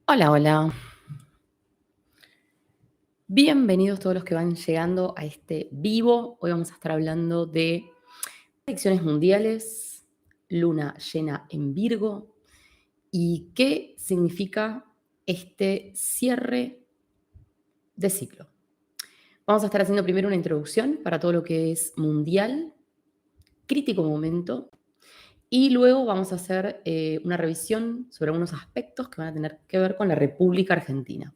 Hola, hola. Bienvenidos todos los que van llegando a este vivo. Hoy vamos a estar hablando de predicciones mundiales, luna llena en Virgo y qué significa este cierre de ciclo. Vamos a estar haciendo primero una introducción para todo lo que es mundial, crítico momento, y luego vamos a hacer una revisión sobre algunos aspectos que van a tener que ver con la República Argentina.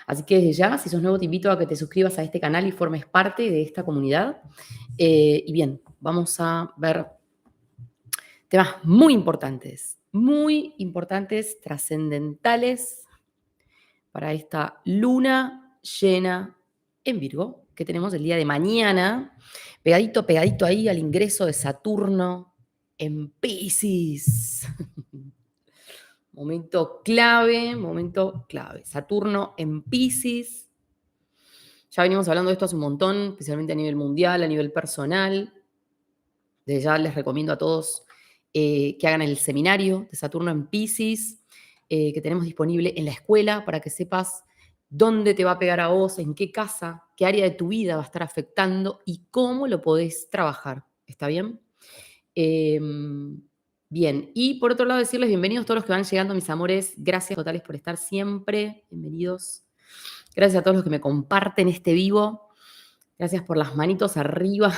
Así que desde ya, si sos nuevo, te invito a que te suscribas a este canal y formes parte de esta comunidad. Y bien, vamos a ver temas muy importantes, trascendentales para esta luna llena en Virgo que tenemos el día de mañana, pegadito ahí al ingreso de Saturno en Piscis. Momento clave. Saturno en Piscis. Ya venimos hablando de esto hace un montón, especialmente a nivel mundial, a nivel personal. Desde ya les recomiendo a todos que hagan el seminario de Saturno en Piscis, que tenemos disponible en la escuela para que sepas dónde te va a pegar a vos, en qué casa, qué área de tu vida va a estar afectando y cómo lo podés trabajar. ¿Está bien? Bien, y por otro lado decirles bienvenidos todos los que van llegando, mis amores. Gracias totales por estar siempre. Bienvenidos. Gracias a todos los que me comparten este vivo. Gracias por las manitos arriba.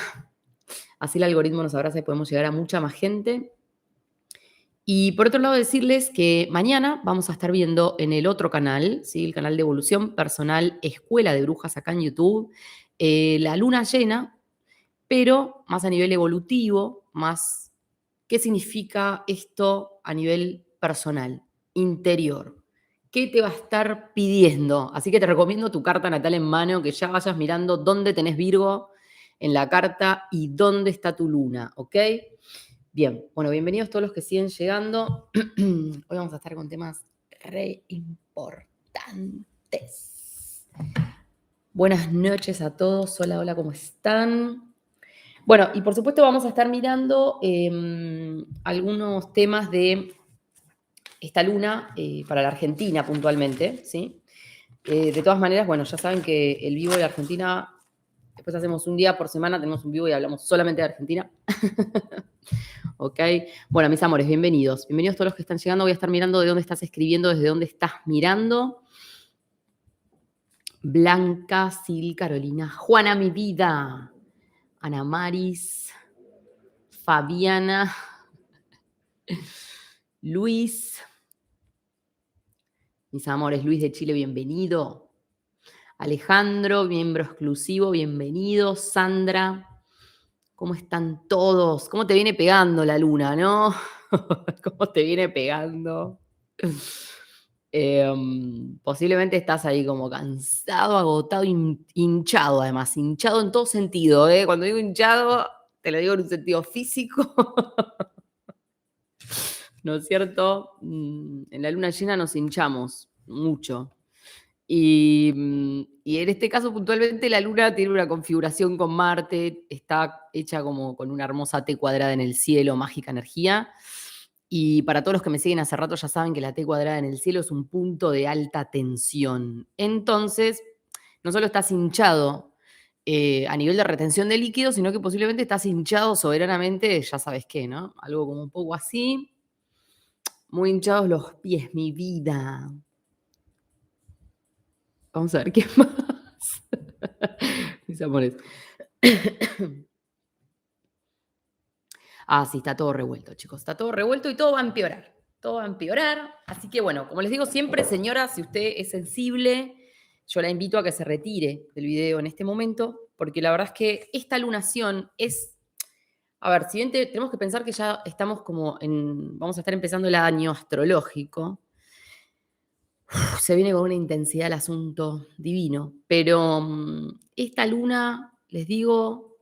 Así el algoritmo nos abraza y podemos llegar a mucha más gente. Y por otro lado decirles que mañana vamos a estar viendo en el otro canal, ¿sí? El canal de Evolución Personal Escuela de Brujas acá en YouTube, la luna llena, pero más a nivel evolutivo, más qué significa esto a nivel personal, interior. ¿Qué te va a estar pidiendo? Así que te recomiendo tu carta natal en mano, que ya vayas mirando dónde tenés Virgo en la carta y dónde está tu luna, ¿ok? Bien, bueno, bienvenidos todos los que siguen llegando. Hoy vamos a estar con temas re importantes. Buenas noches a todos. Hola, hola, ¿cómo están? Bueno, y por supuesto vamos a estar mirando algunos temas de esta luna para la Argentina puntualmente, ¿sí? De todas maneras, bueno, ya saben que el vivo de Argentina, después hacemos un día por semana, tenemos un vivo y hablamos solamente de Argentina. ¿Ok? Bueno, mis amores, bienvenidos. Bienvenidos todos los que están llegando. Voy a estar mirando de dónde estás escribiendo, desde dónde estás mirando. Blanca, Sil, Carolina, Juana, mi vida. Ana Maris, Fabiana, Luis. Mis amores, Luis de Chile, bienvenido. Alejandro, miembro exclusivo, bienvenido. Sandra, ¿cómo están todos? ¿Cómo te viene pegando la luna, no? ¿Cómo te viene pegando? Posiblemente estás ahí como cansado, agotado, hinchado además, hinchado en todo sentido, ¿eh? Cuando digo hinchado, te lo digo en un sentido físico, ¿no es cierto? En la luna llena nos hinchamos mucho. Y en este caso puntualmente la luna tiene una configuración con Marte, está hecha como con una hermosa T cuadrada en el cielo, mágica energía. Y para todos los que me siguen hace rato ya saben que la T cuadrada en el cielo es un punto de alta tensión. Entonces, no solo estás hinchado a nivel de retención de líquidos, sino que posiblemente estás hinchado soberanamente, ya sabes qué, ¿no? Algo como un poco así. Muy hinchados los pies, mi vida. Vamos a ver qué más. Mis amores. Ah, sí, está todo revuelto, chicos. Está todo revuelto y todo va a empeorar. Todo va a empeorar. Así que, bueno, como les digo siempre, señora, si usted es sensible, yo la invito a que se retire del video en este momento, porque la verdad es que esta lunación es. A ver, si bien tenemos que pensar que ya estamos como en. Vamos a estar empezando el año astrológico. Se viene con una intensidad el asunto divino. Pero esta luna, les digo,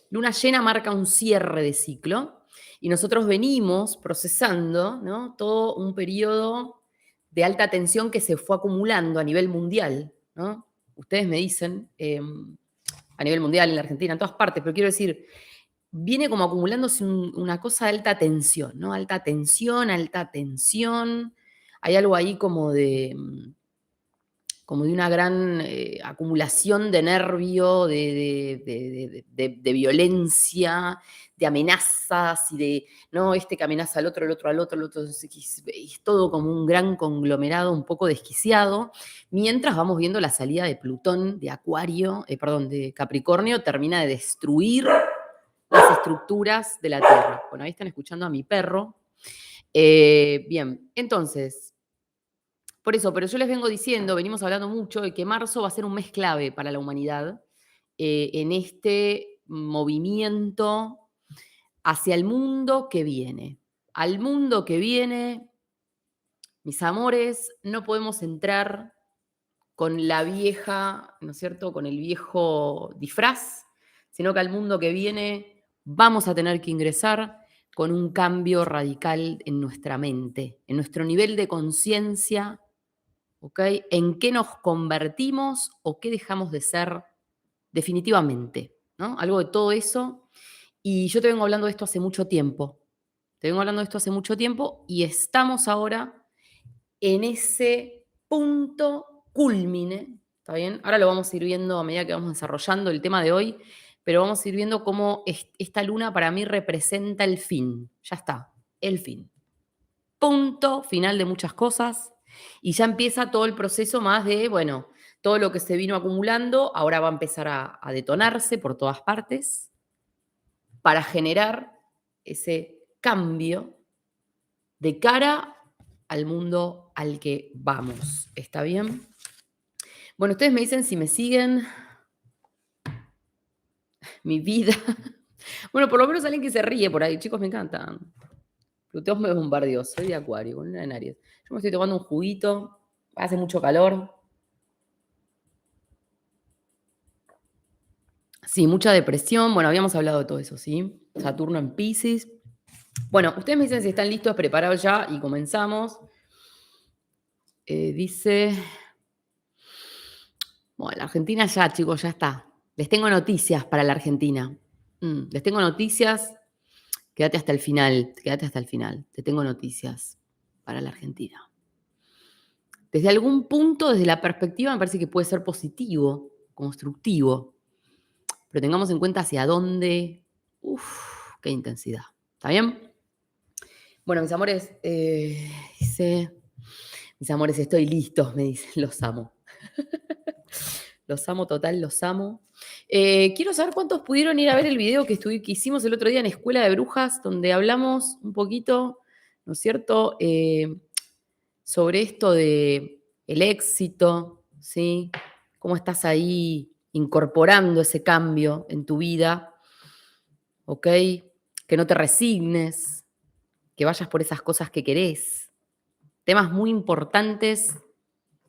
luna llena marca un cierre de ciclo y nosotros venimos procesando, ¿no? Todo un periodo de alta tensión que se fue acumulando a nivel mundial, ¿no? Ustedes me dicen, a nivel mundial, en la Argentina, en todas partes, pero quiero decir, viene como acumulándose una cosa de alta tensión, ¿no? Alta tensión, alta tensión. Hay algo ahí como de una gran acumulación de nervio, de violencia, de amenazas y de, ¿no? Este que amenaza al otro, el otro al otro, el otro. Es todo como un gran conglomerado un poco desquiciado, mientras vamos viendo la salida de Plutón, de Acuario, perdón, de Capricornio, termina de destruir las estructuras de la Tierra. Bueno, ahí están escuchando a mi perro. Bien, entonces, por eso, pero yo les vengo diciendo, venimos hablando mucho de que marzo va a ser un mes clave para la humanidad en este movimiento hacia el mundo que viene. Al mundo que viene, mis amores, no podemos entrar con la vieja, ¿no es cierto?, con el viejo disfraz, sino que al mundo que viene vamos a tener que ingresar con un cambio radical en nuestra mente, en nuestro nivel de conciencia, ¿ok? En qué nos convertimos o qué dejamos de ser definitivamente, ¿no? Algo de todo eso. Y yo te vengo hablando de esto hace mucho tiempo. Te vengo hablando de esto hace mucho tiempo y estamos ahora en ese punto culmine, ¿está bien? Ahora lo vamos a ir viendo a medida que vamos desarrollando el tema de hoy, pero vamos a ir viendo cómo esta luna para mí representa el fin. Ya está, el fin. Punto final de muchas cosas y ya empieza todo el proceso más de, bueno, todo lo que se vino acumulando ahora va a empezar a detonarse por todas partes para generar ese cambio de cara al mundo al que vamos. ¿Está bien? Bueno, ustedes me dicen si me siguen mi vida. Bueno, por lo menos alguien que se ríe por ahí. Chicos, me encantan. Plutón me bombardeó. Soy de Acuario, con una en Aries. Yo me estoy tomando un juguito. Hace mucho calor. Sí, mucha depresión. Bueno, habíamos hablado de todo eso, ¿sí? Saturno en Piscis. Bueno, ustedes me dicen si están listos, preparados ya y comenzamos. Dice, bueno, la Argentina ya, chicos, ya está. Les tengo noticias para la Argentina. Les tengo noticias. Quédate hasta el final, quédate hasta el final. Te tengo noticias para la Argentina. Desde algún punto, desde la perspectiva, me parece que puede ser positivo, constructivo. Pero tengamos en cuenta hacia dónde. Uf, qué intensidad. ¿Está bien? Bueno, mis amores, dice, mis amores, estoy listo, me dicen, los amo. Los amo total, los amo. Quiero saber cuántos pudieron ir a ver el video que hicimos el otro día en Escuela de Brujas, donde hablamos un poquito, ¿no es cierto?, sobre esto de el éxito, ¿sí? Cómo estás ahí incorporando ese cambio en tu vida, ¿ok? Que no te resignes, que vayas por esas cosas que querés. Temas muy importantes.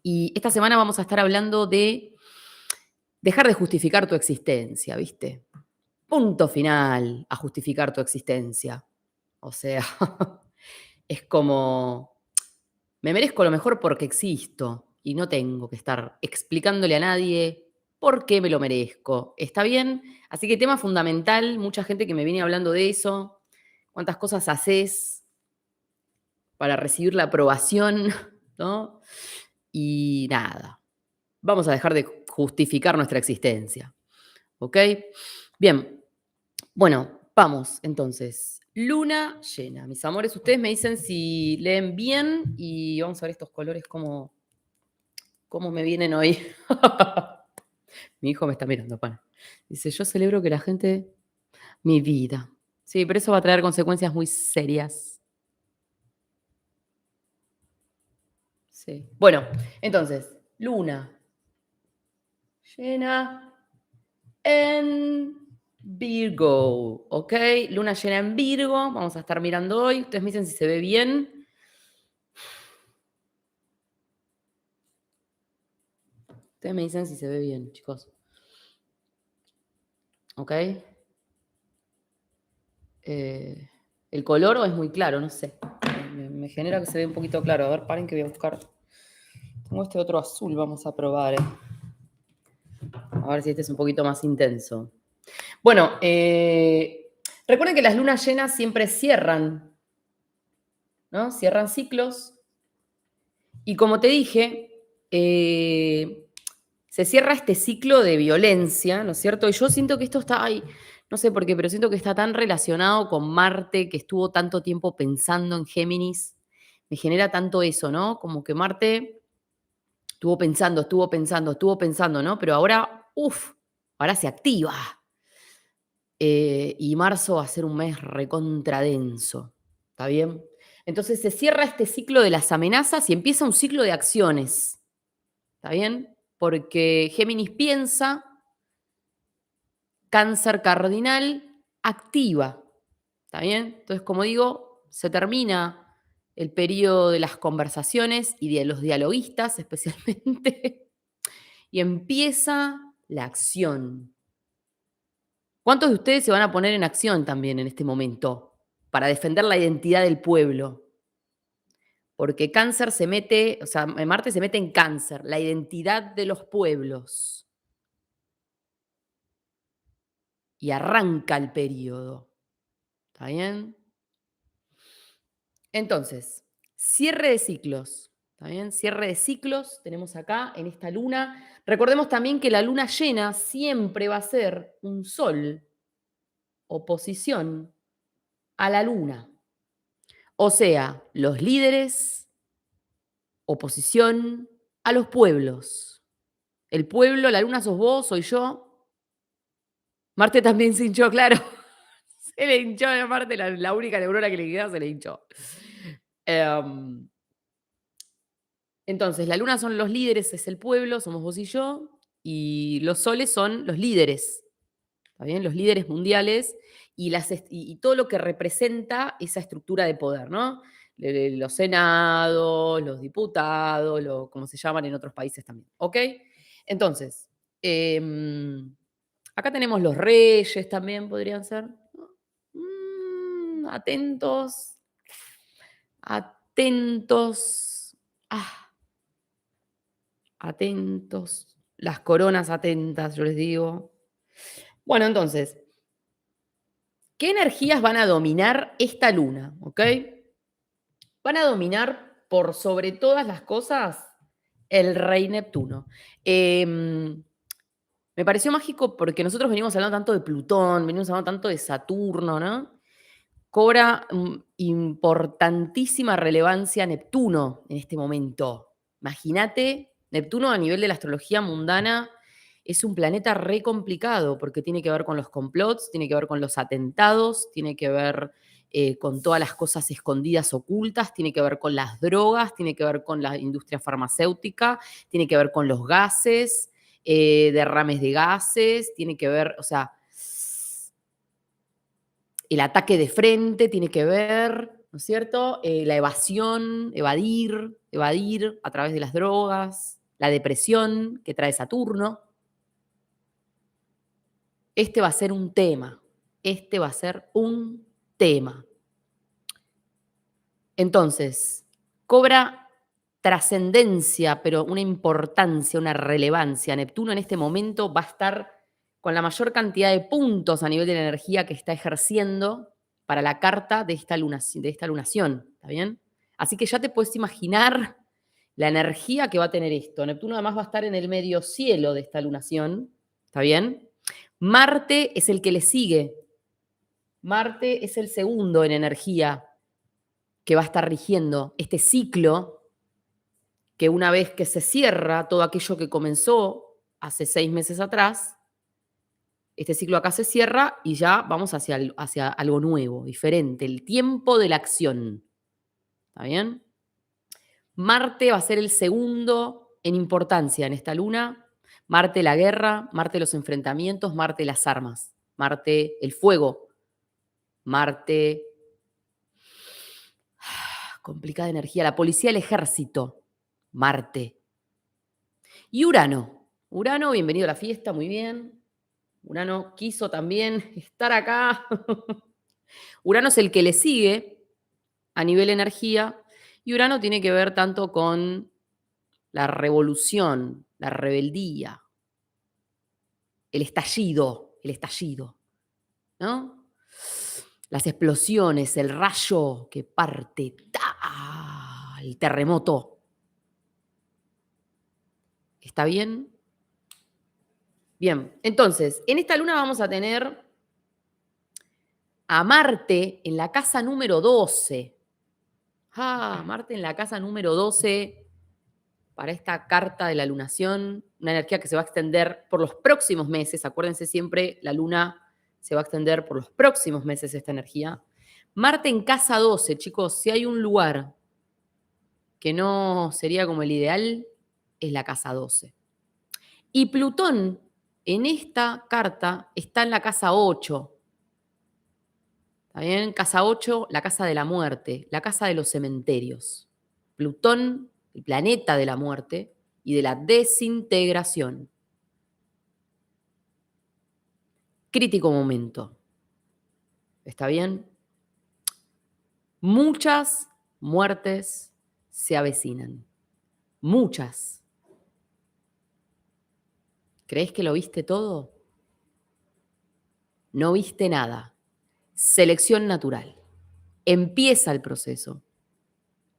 Y esta semana vamos a estar hablando de dejar de justificar tu existencia, ¿viste? Punto final a justificar tu existencia. O sea, es como, me merezco lo mejor porque existo y no tengo que estar explicándole a nadie por qué me lo merezco. ¿Está bien? Así que tema fundamental, mucha gente que me viene hablando de eso, cuántas cosas haces para recibir la aprobación, ¿no? Y nada, vamos a dejar de justificar nuestra existencia, ¿ok? Bien, bueno, vamos entonces. Luna llena. Mis amores, ustedes me dicen si leen bien y vamos a ver estos colores cómo me vienen hoy. Mi hijo me está mirando, pana. Dice, yo celebro que la gente, mi vida. Sí, pero eso va a traer consecuencias muy serias. Sí. Bueno, entonces, luna llena en Virgo, ¿ok? Luna llena en Virgo, vamos a estar mirando hoy. Ustedes me dicen si se ve bien. Ustedes me dicen si se ve bien, chicos. ¿Ok? El color o es muy claro, no sé. Me genera que se ve un poquito claro. A ver, paren que voy a buscar. Tengo este otro azul, vamos a probar. A ver si este es un poquito más intenso. Bueno, Recuerden que las lunas llenas siempre cierran, ¿no? Cierran ciclos. Y como te dije, se cierra este ciclo de violencia, ¿no es cierto? Y yo siento que esto está ahí, no sé por qué, pero siento que está tan relacionado con Marte, que estuvo tanto tiempo pensando en Géminis. Me genera tanto eso, ¿no? Como que Marte estuvo pensando, ¿no? Pero ahora, uff, ahora se activa. Y marzo va a ser un mes recontradenso, ¿está bien? Entonces se cierra este ciclo de las amenazas y empieza un ciclo de acciones, ¿está bien? Porque Géminis piensa, Cáncer cardinal activa, ¿está bien? Entonces, como digo, se termina el periodo de las conversaciones y de los dialoguistas especialmente, y empieza la acción. ¿Cuántos de ustedes se van a poner en acción también en este momento para defender la identidad del pueblo? Porque Cáncer se mete, o sea, Marte se mete en Cáncer, la identidad de los pueblos, y arranca el periodo. ¿Está bien? Entonces, cierre de ciclos. ¿Está bien? Cierre de ciclos tenemos acá en esta luna. Recordemos también que la luna llena siempre va a ser un sol, oposición a la luna. O sea, los líderes, oposición a los pueblos. El pueblo, la luna sos vos, soy yo. Marte también se hinchó, claro. Se le hinchó a Marte, la única neurona que le queda se le hinchó. Em, entonces, la luna son los líderes, es el pueblo, somos vos y yo. Y los soles son los líderes, ¿está bien? Los líderes mundiales y todo lo que representa esa estructura de poder, ¿no? Los senados, los diputados, como se llaman en otros países también, ¿ok? Entonces, acá tenemos los reyes también, podrían ser. Atentos, atentos, atentos, las coronas atentas, yo les digo. Bueno, entonces, ¿qué energías van a dominar esta luna? ¿Ok? Van a dominar por sobre todas las cosas el rey Neptuno. Me pareció mágico porque nosotros venimos hablando tanto de Plutón, venimos hablando tanto de Saturno, ¿no? Cobra importantísima relevancia Neptuno en este momento. Imagínate, Neptuno a nivel de la astrología mundana es un planeta re complicado porque tiene que ver con los complots, tiene que ver con los atentados, tiene que ver con todas las cosas escondidas, ocultas, tiene que ver con las drogas, tiene que ver con la industria farmacéutica, tiene que ver con los gases, derrames de gases, tiene que ver, o sea, el ataque de frente tiene que ver, ¿no es cierto? La evasión, evadir a través de las drogas, la depresión que trae Saturno. Este va a ser un tema. Este va a ser un tema. Entonces, cobra trascendencia, pero una importancia, una relevancia. Neptuno en este momento va a estar con la mayor cantidad de puntos a nivel de la energía que está ejerciendo para la carta de esta lunación, ¿está bien? Así que ya te puedes imaginar la energía que va a tener esto. Neptuno además va a estar en el medio cielo de esta lunación, ¿está bien? Marte es el que le sigue. Marte es el segundo en energía que va a estar rigiendo este ciclo que una vez que se cierra todo aquello que comenzó hace 6 meses atrás, este ciclo acá se cierra y ya vamos hacia algo nuevo, diferente, el tiempo de la acción. ¿Está bien? Marte va a ser el segundo en importancia en esta luna. Marte la guerra, Marte los enfrentamientos, Marte las armas, Marte el fuego, Marte complicada energía, la policía, el ejército, Marte. Y Urano. Urano, bienvenido a la fiesta, muy bien. Urano quiso también estar acá. Urano es el que le sigue a nivel energía y Urano tiene que ver tanto con la revolución, la rebeldía, el estallido, ¿no? las explosiones, el rayo que parte, ¡ta! El terremoto. ¿Está bien? Bien, entonces, en esta luna vamos a tener a Marte en la casa número 12. Marte en la casa número 12 para esta carta de la lunación, una energía que se va a extender por los próximos meses. Acuérdense siempre, la luna se va a extender por los próximos meses esta energía. Marte en casa 12, chicos, si hay un lugar que no sería como el ideal, es la casa 12. Y Plutón en esta carta está en la casa 8. ¿Está bien? Casa 8, la casa de la muerte, la casa de los cementerios. Plutón, el planeta de la muerte y de la desintegración. Crítico momento. ¿Está bien? Muchas muertes se avecinan. Muchas. ¿Crees que lo viste todo? No viste nada. Selección natural. Empieza el proceso.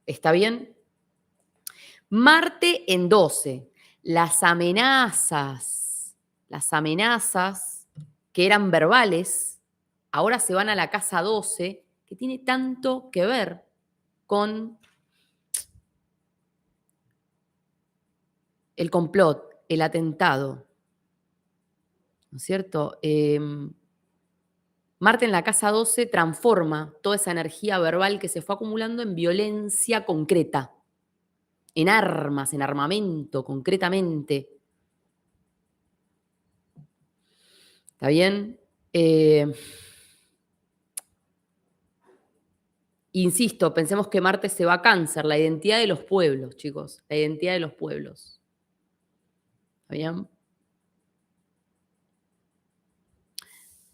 ¿Está bien? Marte en 12. Las amenazas que eran verbales, ahora se van a la casa 12, que tiene tanto que ver con el complot, el atentado, ¿no es cierto? Marte en la casa 12 transforma toda esa energía verbal que se fue acumulando en violencia concreta, en armas, en armamento, concretamente. ¿Está bien? Insisto, pensemos que Marte se va a Cáncer, la identidad de los pueblos, chicos, la identidad de los pueblos. ¿Está bien?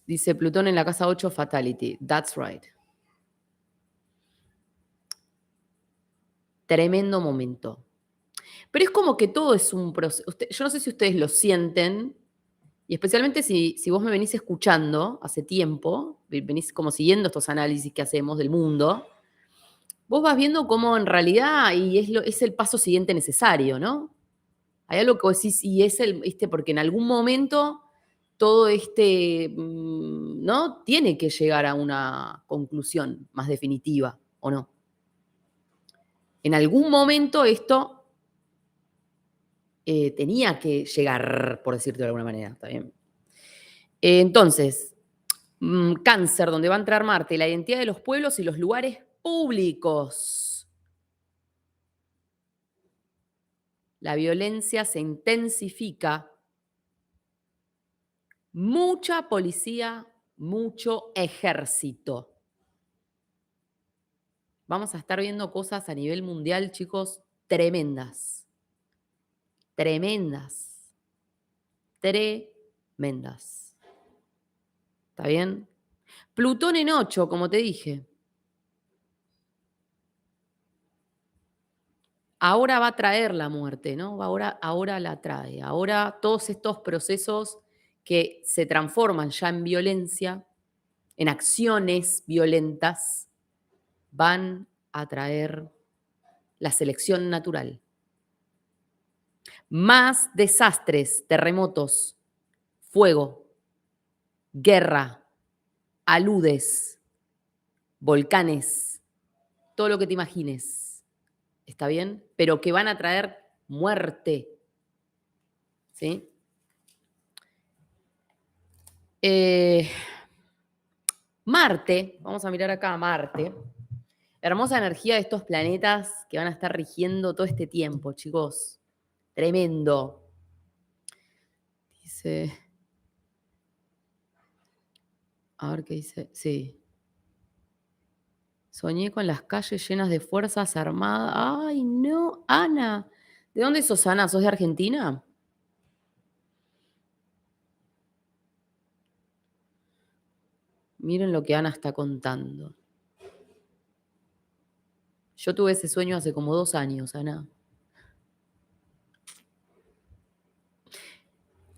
Dice Plutón en la casa 8, Fatality. That's right. Tremendo momento. Pero es como que todo es un proceso. Yo no sé si ustedes lo sienten, y especialmente si vos me venís escuchando hace tiempo, venís como siguiendo estos análisis que hacemos del mundo, vos vas viendo cómo en realidad, y es el paso siguiente necesario, ¿no? Hay algo que vos decís, y es porque en algún momento todo ¿no? Tiene que llegar a una conclusión más definitiva, ¿o no? En algún momento esto tenía que llegar, por decirlo de alguna manera, ¿está bien? Entonces, Cáncer, donde va a entrar Marte, la identidad de los pueblos y los lugares públicos. La violencia se intensifica. Mucha policía, mucho ejército. Vamos a estar viendo cosas a nivel mundial, chicos, tremendas. Tremendas. Tremendas. ¿Está bien? Plutón en 8, como te dije. Ahora va a traer la muerte, ¿no? Ahora la trae. Ahora todos estos procesos que se transforman ya en violencia, en acciones violentas, van a traer la selección natural. Más desastres, terremotos, fuego, guerra, aludes, volcanes, todo lo que te imagines. ¿Está bien? Pero que van a traer muerte. ¿Sí? Marte, vamos a mirar acá a Marte. Hermosa energía de estos planetas que van a estar rigiendo todo este tiempo, chicos. Tremendo. Dice. A ver qué dice. Sí. Soñé con las calles llenas de fuerzas armadas. Ay, no, Ana. ¿De dónde sos, Ana? ¿Sos de Argentina? Miren lo que Ana está contando. Yo tuve ese sueño hace como 2 años, Ana.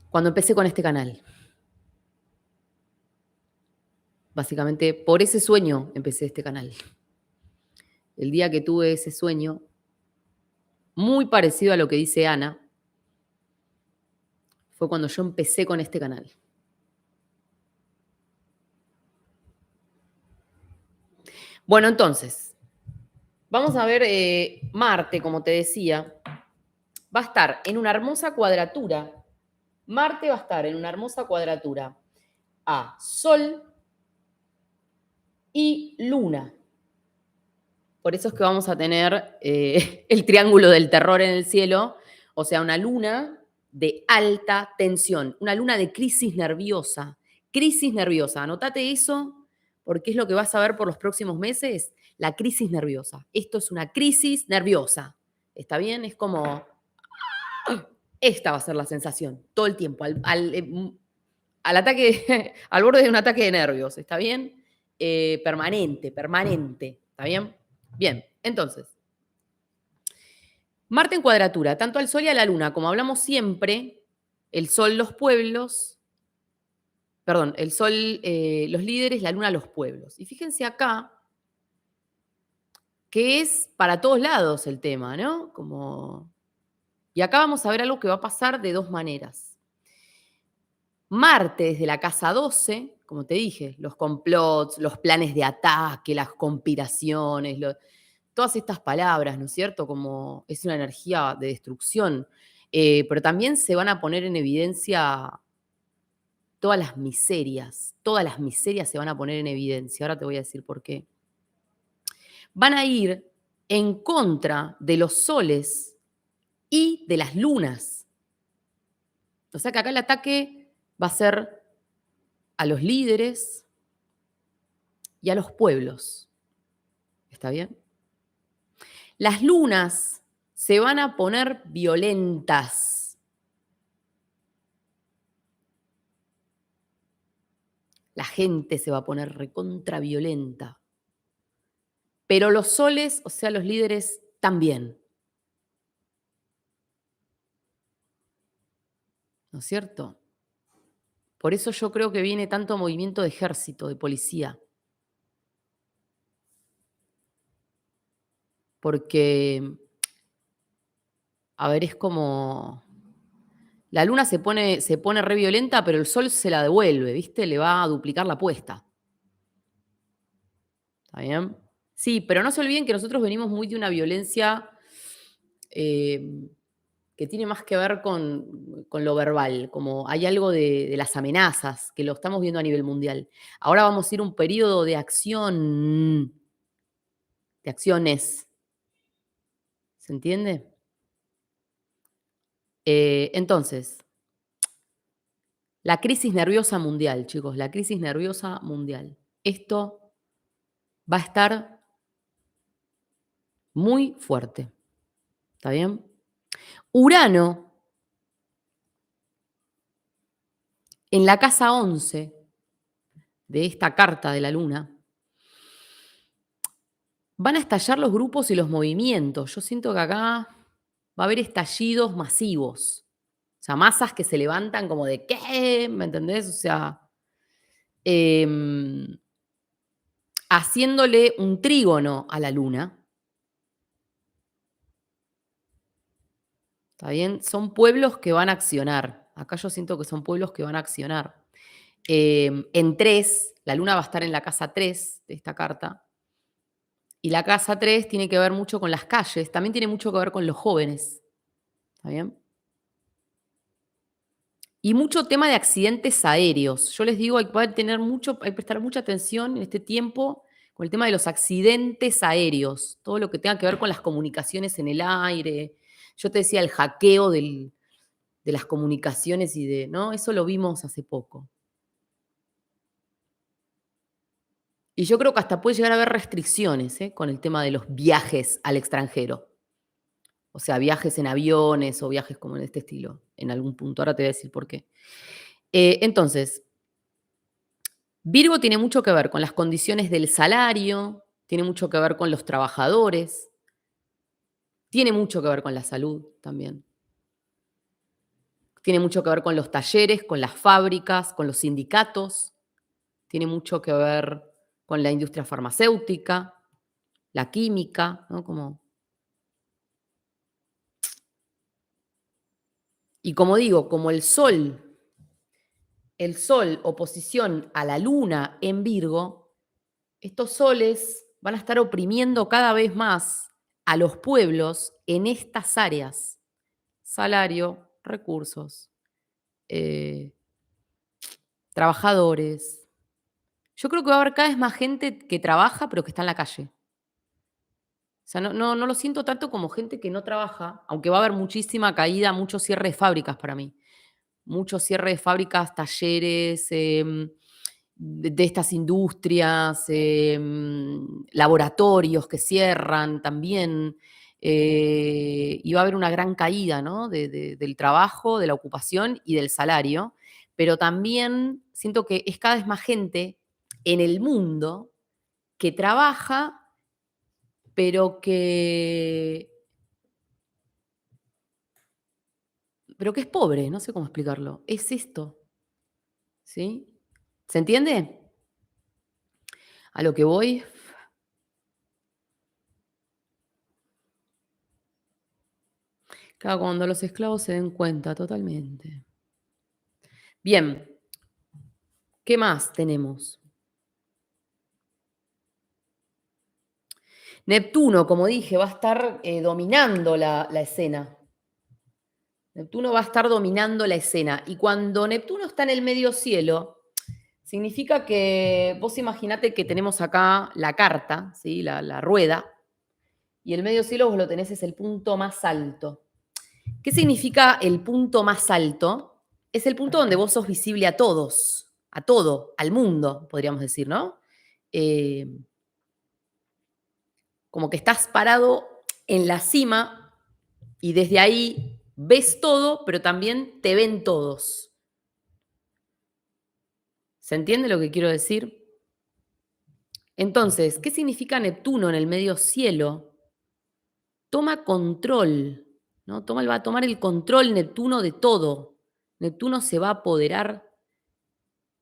Cuando empecé con este canal. Básicamente, por ese sueño empecé este canal. El día que tuve ese sueño, muy parecido a lo que dice Ana, fue cuando yo empecé con este canal. Bueno, entonces, vamos a ver Marte, como te decía, va a estar en una hermosa cuadratura. Marte va a estar en una hermosa cuadratura a Sol y Luna. Por eso es que vamos a tener el triángulo del terror en el cielo, o sea, una luna de alta tensión, una luna de crisis nerviosa. Crisis nerviosa, anotate eso porque es lo que vas a ver por los próximos meses, la crisis nerviosa. Esto es una crisis nerviosa. ¿Está bien? Es como, esta va a ser la sensación todo el tiempo, al ataque, al borde de un ataque de nervios. ¿Está bien? Permanente, permanente. ¿Está bien? Bien, entonces, Marte en cuadratura, tanto al Sol y a la Luna, como hablamos siempre, el Sol los pueblos, perdón, el Sol los líderes, la Luna los pueblos. Y fíjense acá que es para todos lados el tema, ¿no? Y acá vamos a ver algo que va a pasar de dos maneras. Marte desde la casa 12, como te dije, los complots, los planes de ataque, las conspiraciones, todas estas palabras, ¿no es cierto? Como es una energía de destrucción, pero también se van a poner en evidencia todas las miserias se van a poner en evidencia. Ahora te voy a decir por qué. Van a ir en contra de los soles y de las lunas. O sea que acá el ataque va a ser a los líderes y a los pueblos. ¿Está bien? Las lunas se van a poner violentas. La gente se va a poner recontra violenta. Pero los soles, o sea, los líderes, también. ¿No es cierto? Por eso yo creo que viene tanto movimiento de ejército, de policía. Porque, a ver, es como... La luna se pone re violenta, pero el sol se la devuelve, ¿viste? Le va a duplicar la apuesta. ¿Está bien? Sí, pero no se olviden que nosotros venimos muy de una violencia que tiene más que ver con lo verbal, como hay algo de las amenazas, que lo estamos viendo a nivel mundial. Ahora vamos a ir a un periodo de acción, de acciones. ¿Se entiende? Entonces, la crisis nerviosa mundial, chicos, la crisis nerviosa mundial. Esto va a estar muy fuerte. ¿Está bien? Urano, en la casa 11 de esta carta de la luna, van a estallar los grupos y los movimientos. Yo siento que acá va a haber estallidos masivos. O sea, masas que se levantan como de ¿qué? ¿Me entendés? O sea, haciéndole un trígono a la luna. ¿Está bien? Son pueblos que van a accionar. Acá yo siento que son pueblos que van a accionar. En 3, la luna va a estar en la casa 3 de esta carta. Y la casa 3 tiene que ver mucho con las calles, también tiene mucho que ver con los jóvenes. ¿Está bien? Y mucho tema de accidentes aéreos. Yo les digo, hay que prestar mucha atención en este tiempo con el tema de los accidentes aéreos, todo lo que tenga que ver con las comunicaciones en el aire. Yo te decía el hackeo de las comunicaciones ¿no? Eso lo vimos hace poco. Y yo creo que hasta puede llegar a haber restricciones con el tema de los viajes al extranjero. O sea, viajes en aviones o viajes como en este estilo, en algún punto. Ahora te voy a decir por qué. Entonces, Virgo tiene mucho que ver con las condiciones del salario, tiene mucho que ver con los trabajadores, tiene mucho que ver con la salud también. Tiene mucho que ver con los talleres, con las fábricas, con los sindicatos. tiene mucho que ver con la industria farmacéutica, la química, ¿no? Y como digo, como el Sol oposición a la Luna en Virgo, estos soles van a estar oprimiendo cada vez más a los pueblos en estas áreas. Salario, recursos, eh, trabajadores. Yo creo que va a haber cada vez más gente que trabaja, pero que está en la calle. O sea, no lo siento tanto como gente que no trabaja, aunque va a haber muchísima caída, mucho cierre de fábricas para mí. Mucho cierre de fábricas, talleres, de estas industrias, laboratorios que cierran también. Y va a haber una gran caída, ¿no? Del trabajo, de la ocupación y del salario. Pero también siento que es cada vez más gente en el mundo que trabaja, pero que es pobre, no sé cómo explicarlo. Es esto, ¿sí? ¿Se entiende? A lo que voy. Claro, cuando los esclavos se den cuenta, totalmente. Bien, ¿qué más tenemos? Neptuno, como dije, va a estar dominando la escena. Neptuno va a estar dominando la escena. Y cuando Neptuno está en el medio cielo, significa que vos imaginate que tenemos acá la carta, ¿sí? La rueda, y el medio cielo vos lo tenés, es el punto más alto. ¿Qué significa el punto más alto? Es el punto donde vos sos visible a todos, a todo, al mundo, podríamos decir, ¿no? Eh, Como que estás parado en la cima y desde ahí ves todo, pero también te ven todos. ¿Se entiende lo que quiero decir? Entonces, ¿qué significa Neptuno en el medio cielo? Toma control, ¿no? Va a tomar el control Neptuno de todo. Neptuno se va a apoderar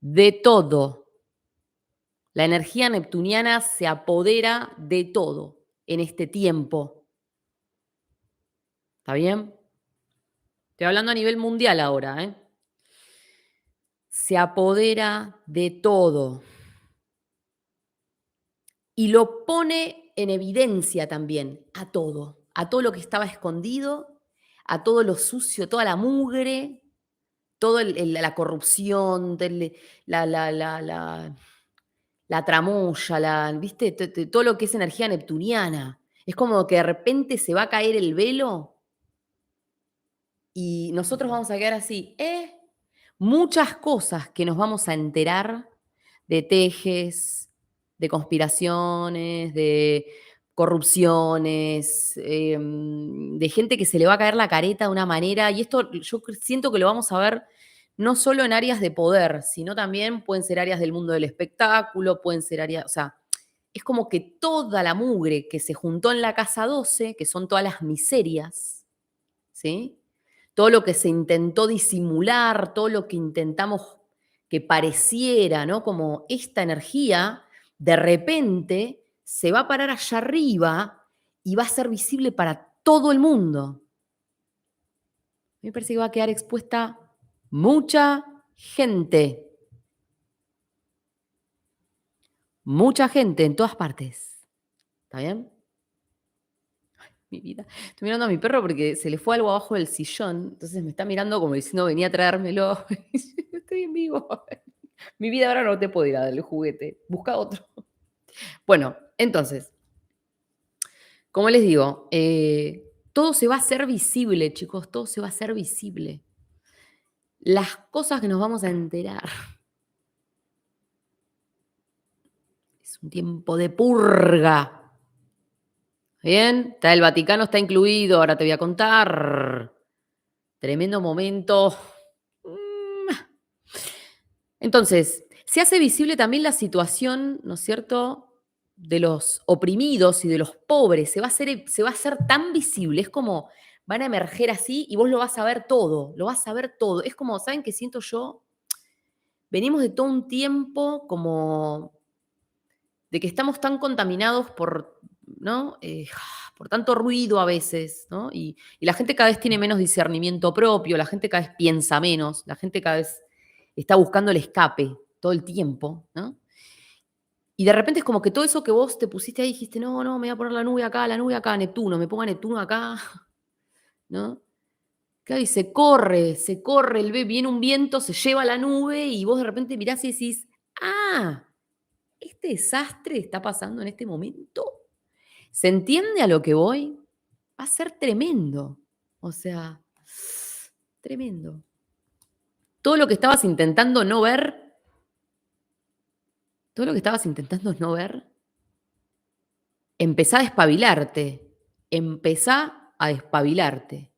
de todo. La energía neptuniana se apodera de todo en este tiempo. ¿Está bien? Estoy hablando a nivel mundial ahora, ¿eh? Se apodera de todo. Y lo pone en evidencia también a todo lo que estaba escondido, a todo lo sucio, toda la mugre, toda la corrupción, la tramoya, ¿viste? Todo lo que es energía neptuniana. Es como que de repente se va a caer el velo y nosotros vamos a quedar así, muchas cosas que nos vamos a enterar de tejes, de conspiraciones, de corrupciones, de gente que se le va a caer la careta de una manera, y esto yo siento que lo vamos a ver no solo en áreas de poder, sino también pueden ser áreas del mundo del espectáculo, pueden ser áreas, o sea, es como que toda la mugre que se juntó en la casa 12, que son todas las miserias, ¿sí? Todo lo que se intentó disimular, todo lo que intentamos que pareciera, ¿no? Como esta energía, de repente se va a parar allá arriba y va a ser visible para todo el mundo. Me parece que va a quedar expuesta mucha gente. Mucha gente en todas partes. ¿Está bien? Mi vida. Estoy mirando a mi perro porque se le fue algo abajo del sillón, entonces me está mirando como diciendo, venía a traérmelo. Estoy en vivo. Mi vida ahora no te puedo ir a darle juguete. Busca otro. Bueno, entonces, como les digo, todo se va a hacer visible, chicos, todo se va a hacer visible. Las cosas que nos vamos a enterar. Es un tiempo de purga. ¿Bien? Está el Vaticano está incluido, ahora te voy a contar. Tremendo momento. Mm. Entonces, se hace visible también la situación, ¿no es cierto?, de los oprimidos y de los pobres. Se va a hacer tan visible, es como van a emerger así y vos lo vas a ver todo, lo vas a ver todo. Es como, ¿saben qué siento yo? venimos de todo un tiempo como de que estamos tan contaminados por, ¿no? Por tanto ruido a veces, ¿no? Y la gente cada vez tiene menos discernimiento propio, la gente cada vez piensa menos, la gente cada vez está buscando el escape todo el tiempo, ¿no? Y de repente es como que todo eso que vos te pusiste ahí, dijiste, no, no, me voy a poner la nube acá, Neptuno, me pongo a Neptuno acá, ¿no? Claro, y se corre, viene un viento, se lleva la nube y vos de repente mirás y decís, ah, este desastre está pasando en este momento. ¿Se entiende a lo que voy? Va a ser tremendo. O sea, tremendo. Todo lo que estabas intentando no ver, todo lo que estabas intentando no ver, empezá a despabilarte. Empezá a despabilarte.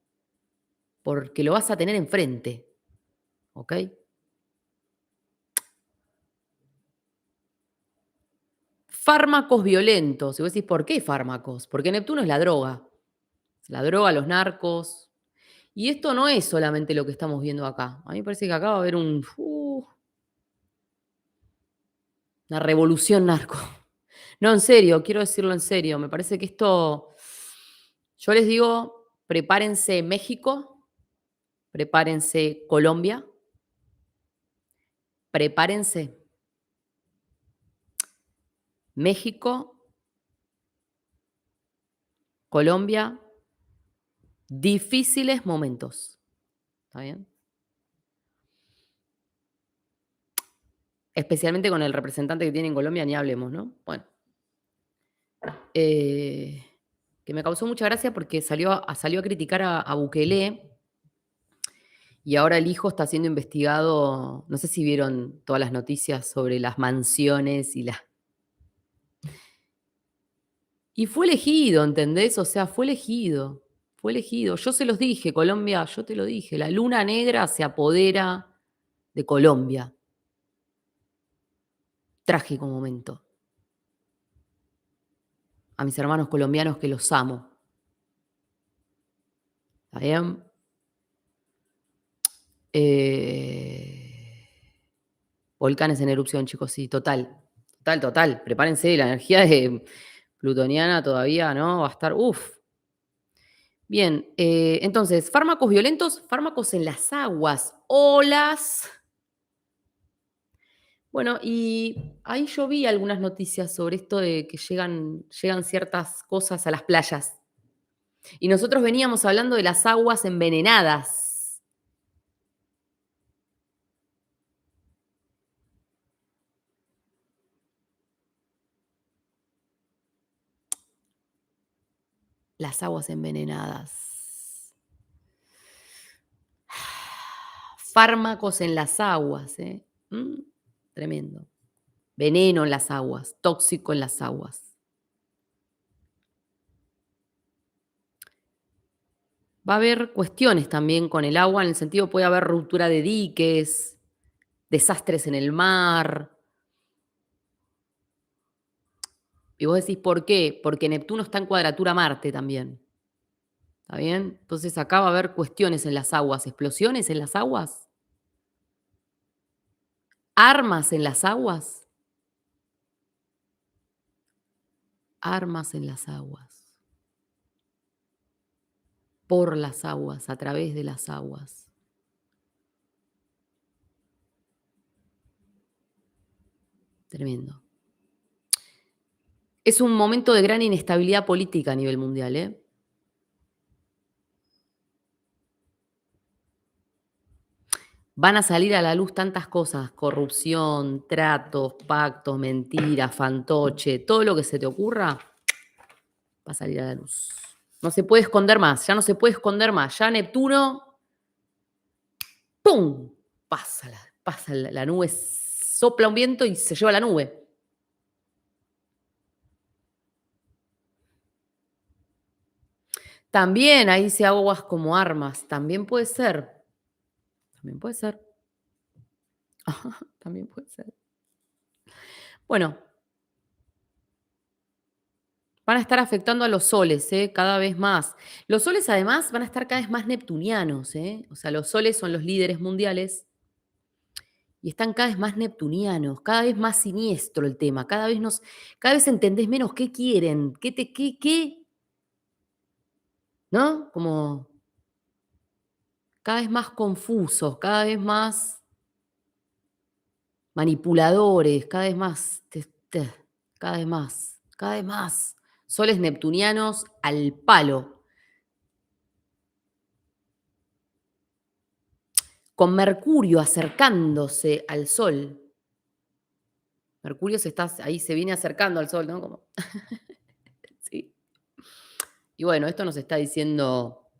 Porque lo vas a tener enfrente. ¿Ok? Fármacos violentos. Y vos decís, ¿por qué fármacos? Porque Neptuno es la droga. La droga, los narcos. Y esto no es solamente lo que estamos viendo acá. A mí me parece que acá va a haber una revolución narco. No, en serio, quiero decirlo en serio. Me parece que esto, yo les digo, prepárense México, prepárense Colombia, prepárense México, Colombia, difíciles momentos. ¿Está bien? Especialmente con el representante que tiene en Colombia, ni hablemos, ¿no? Bueno. Que me causó mucha gracia porque salió a criticar a Bukele y ahora el hijo está siendo investigado. No sé si vieron todas las noticias sobre las mansiones y las. Y fue elegido, ¿entendés? O sea, fue elegido. Fue elegido. Yo se los dije, Colombia, yo te lo dije. La luna negra se apodera de Colombia. Trágico momento. A mis hermanos colombianos que los amo. ¿Está bien? Volcanes en erupción, chicos, sí, total. Total, total. Prepárense, la energía de plutoniana todavía, ¿no? Va a estar, uff. Bien, entonces, fármacos violentos, fármacos en las aguas, olas. Bueno, y ahí yo vi algunas noticias sobre esto de que llegan ciertas cosas a las playas. Y nosotros veníamos hablando de las aguas envenenadas. Las aguas envenenadas. Fármacos en las aguas, ¿eh? Tremendo. Veneno en las aguas, tóxico en las aguas. Va a haber cuestiones también con el agua, en el sentido puede haber ruptura de diques, desastres en el mar. Y vos decís, ¿por qué? Porque Neptuno está en cuadratura a Marte también. ¿Está bien? Entonces acá va a haber cuestiones en las aguas, explosiones en las aguas, armas en las aguas, armas en las aguas, por las aguas, a través de las aguas. Tremendo. Es un momento de gran inestabilidad política a nivel mundial, ¿eh? Van a salir a la luz tantas cosas, corrupción, tratos, pactos, mentiras, fantoche, todo lo que se te ocurra, va a salir a la luz. No se puede esconder más, ya no se puede esconder más. Ya Neptuno, ¡pum! Pasa la nube, sopla un viento y se lleva la nube. También ahí dice aguas como armas, también puede ser. También puede ser. También puede ser. Bueno, van a estar afectando a los soles, cada vez más. Los soles, además, van a estar cada vez más neptunianos. O sea, los soles son los líderes mundiales y están cada vez más neptunianos, cada vez más siniestro el tema, cada vez entendés menos qué quieren, qué, ¿no? Como cada vez más confusos, cada vez más manipuladores, cada vez más, cada vez más, cada vez más. Soles neptunianos al palo. Con Mercurio acercándose al Sol. Mercurio ahí se viene acercando al Sol, ¿no? Como, sí. Y bueno, esto nos está diciendo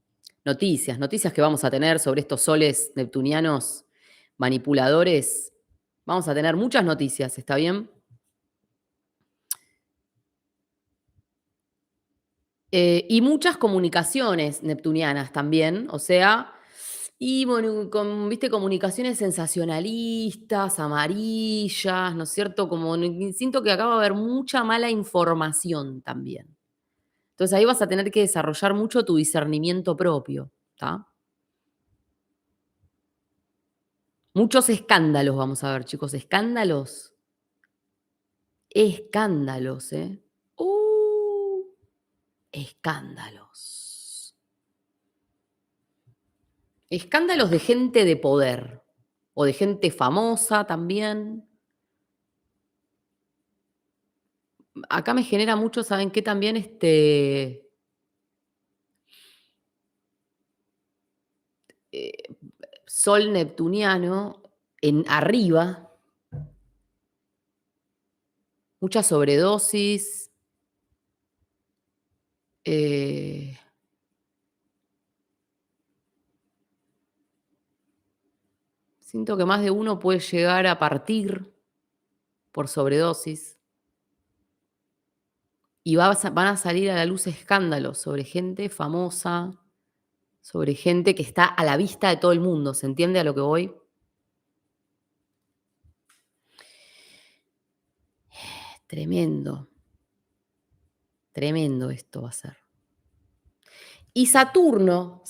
noticias que vamos a tener sobre estos soles neptunianos manipuladores. Vamos a tener muchas noticias, ¿está bien? Y muchas comunicaciones neptunianas también, o sea, y bueno, viste, comunicaciones sensacionalistas, amarillas, ¿no es cierto? Como siento que acá va a haber mucha mala información también. Entonces ahí vas a tener que desarrollar mucho tu discernimiento propio, ¿está? Muchos escándalos vamos a ver, chicos, escándalos, escándalos, ¿eh? Uh, escándalos. Escándalos de gente de poder o de gente famosa también. Acá me genera mucho, ¿saben qué? También eh, sol neptuniano en arriba, mucha sobredosis. eh, Siento que más de uno puede llegar a partir por sobredosis y van a salir a la luz escándalos sobre gente famosa, sobre gente que está a la vista de todo el mundo. ¿Se entiende a lo que voy? Tremendo, tremendo esto va a ser. Y Saturno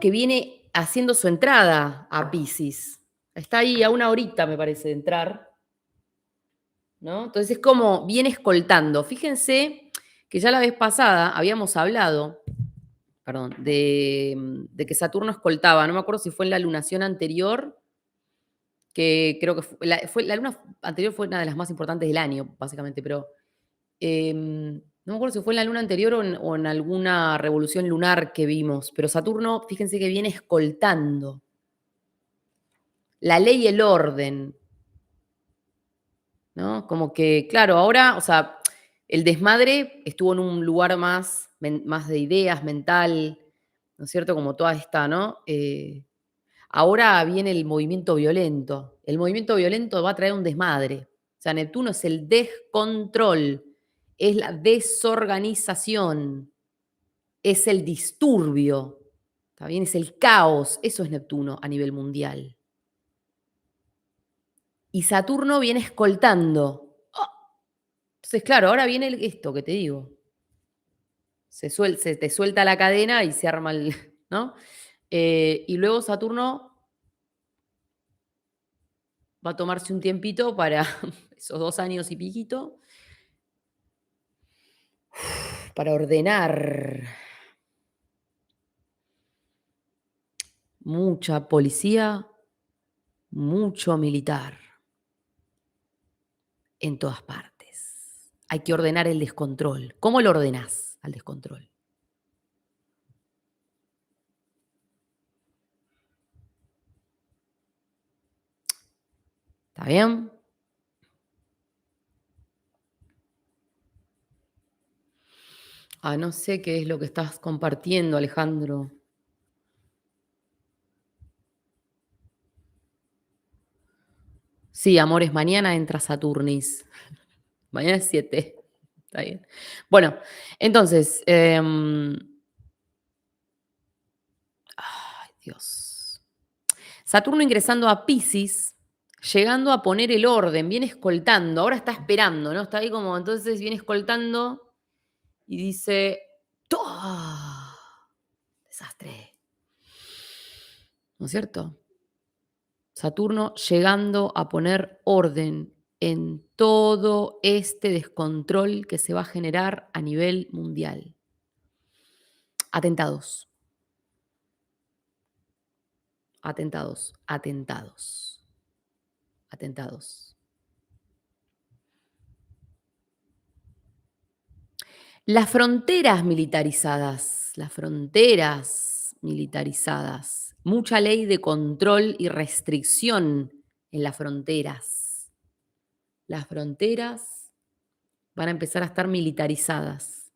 que viene haciendo su entrada a Pisces. Está ahí a una horita, me parece, de entrar, ¿no? Entonces es como viene escoltando. Fíjense que ya la vez pasada habíamos hablado, perdón, de que Saturno escoltaba. No me acuerdo si fue en la lunación anterior, que creo que la luna anterior fue una de las más importantes del año, básicamente, pero no me acuerdo si fue en la luna anterior o en alguna revolución lunar que vimos, pero Saturno, fíjense que viene escoltando la ley y el orden, ¿no? Como que, claro, ahora, o sea, el desmadre estuvo en un lugar más de ideas, mental, ¿no es cierto? Como toda esta, ¿no? Ahora viene el movimiento violento. El movimiento violento va a traer un desmadre. O sea, Neptuno es el descontrol, es la desorganización, es el disturbio, ¿está bien? Es el caos. Eso es Neptuno a nivel mundial. Y Saturno viene escoltando. Entonces, claro, ahora viene esto que te digo. Se te suelta la cadena y se arma el, ¿no? Y luego Saturno va a tomarse un tiempito para esos 2 años y piquito, para ordenar mucha policía, mucho militar en todas partes. Hay que ordenar el descontrol. ¿Cómo lo ordenás al descontrol? ¿Está bien? Ah, no sé qué es lo que estás compartiendo, Alejandro. Sí, amores, mañana entra Saturnis. Mañana es 7. Está bien. Bueno, entonces, ay, Dios. Saturno ingresando a Pisces, llegando a poner el orden, viene escoltando, ahora está esperando, ¿no? Está ahí como, entonces viene escoltando y dice, ¡Toah! Desastre. ¿No es cierto? Saturno llegando a poner orden en todo este descontrol que se va a generar a nivel mundial. Atentados, atentados, atentados, atentados. Las fronteras militarizadas, las fronteras militarizadas. Mucha ley de control y restricción en las fronteras. Las fronteras van a empezar a estar militarizadas.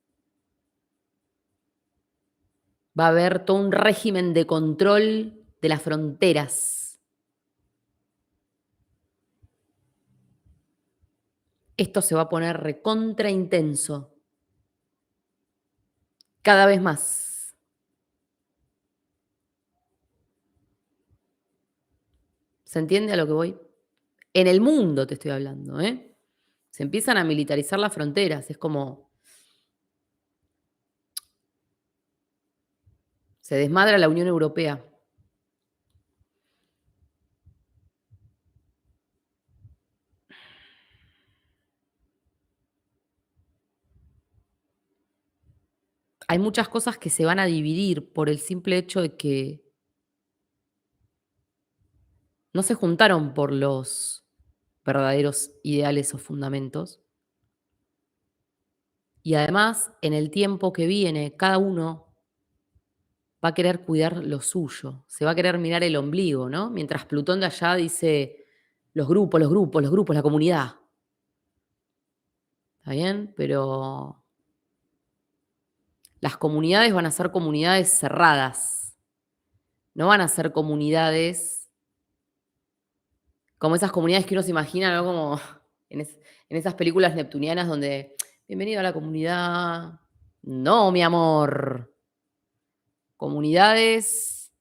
Va a haber todo un régimen de control de las fronteras. Esto se va a poner recontra intenso. Cada vez más. ¿Se entiende a lo que voy? En el mundo te estoy hablando, ¿eh? Se empiezan a militarizar las fronteras. Es como se desmadra la Unión Europea. Hay muchas cosas que se van a dividir por el simple hecho de que no se juntaron por los verdaderos ideales o fundamentos. Y además, en el tiempo que viene, cada uno va a querer cuidar lo suyo, se va a querer mirar el ombligo, ¿no? Mientras Plutón de allá dice los grupos, los grupos, los grupos, la comunidad. ¿Está bien? Pero las comunidades van a ser comunidades cerradas. No van a ser comunidades como esas comunidades que uno se imagina, ¿no? Como en esas películas neptunianas donde, bienvenido a la comunidad. No, mi amor. Comunidades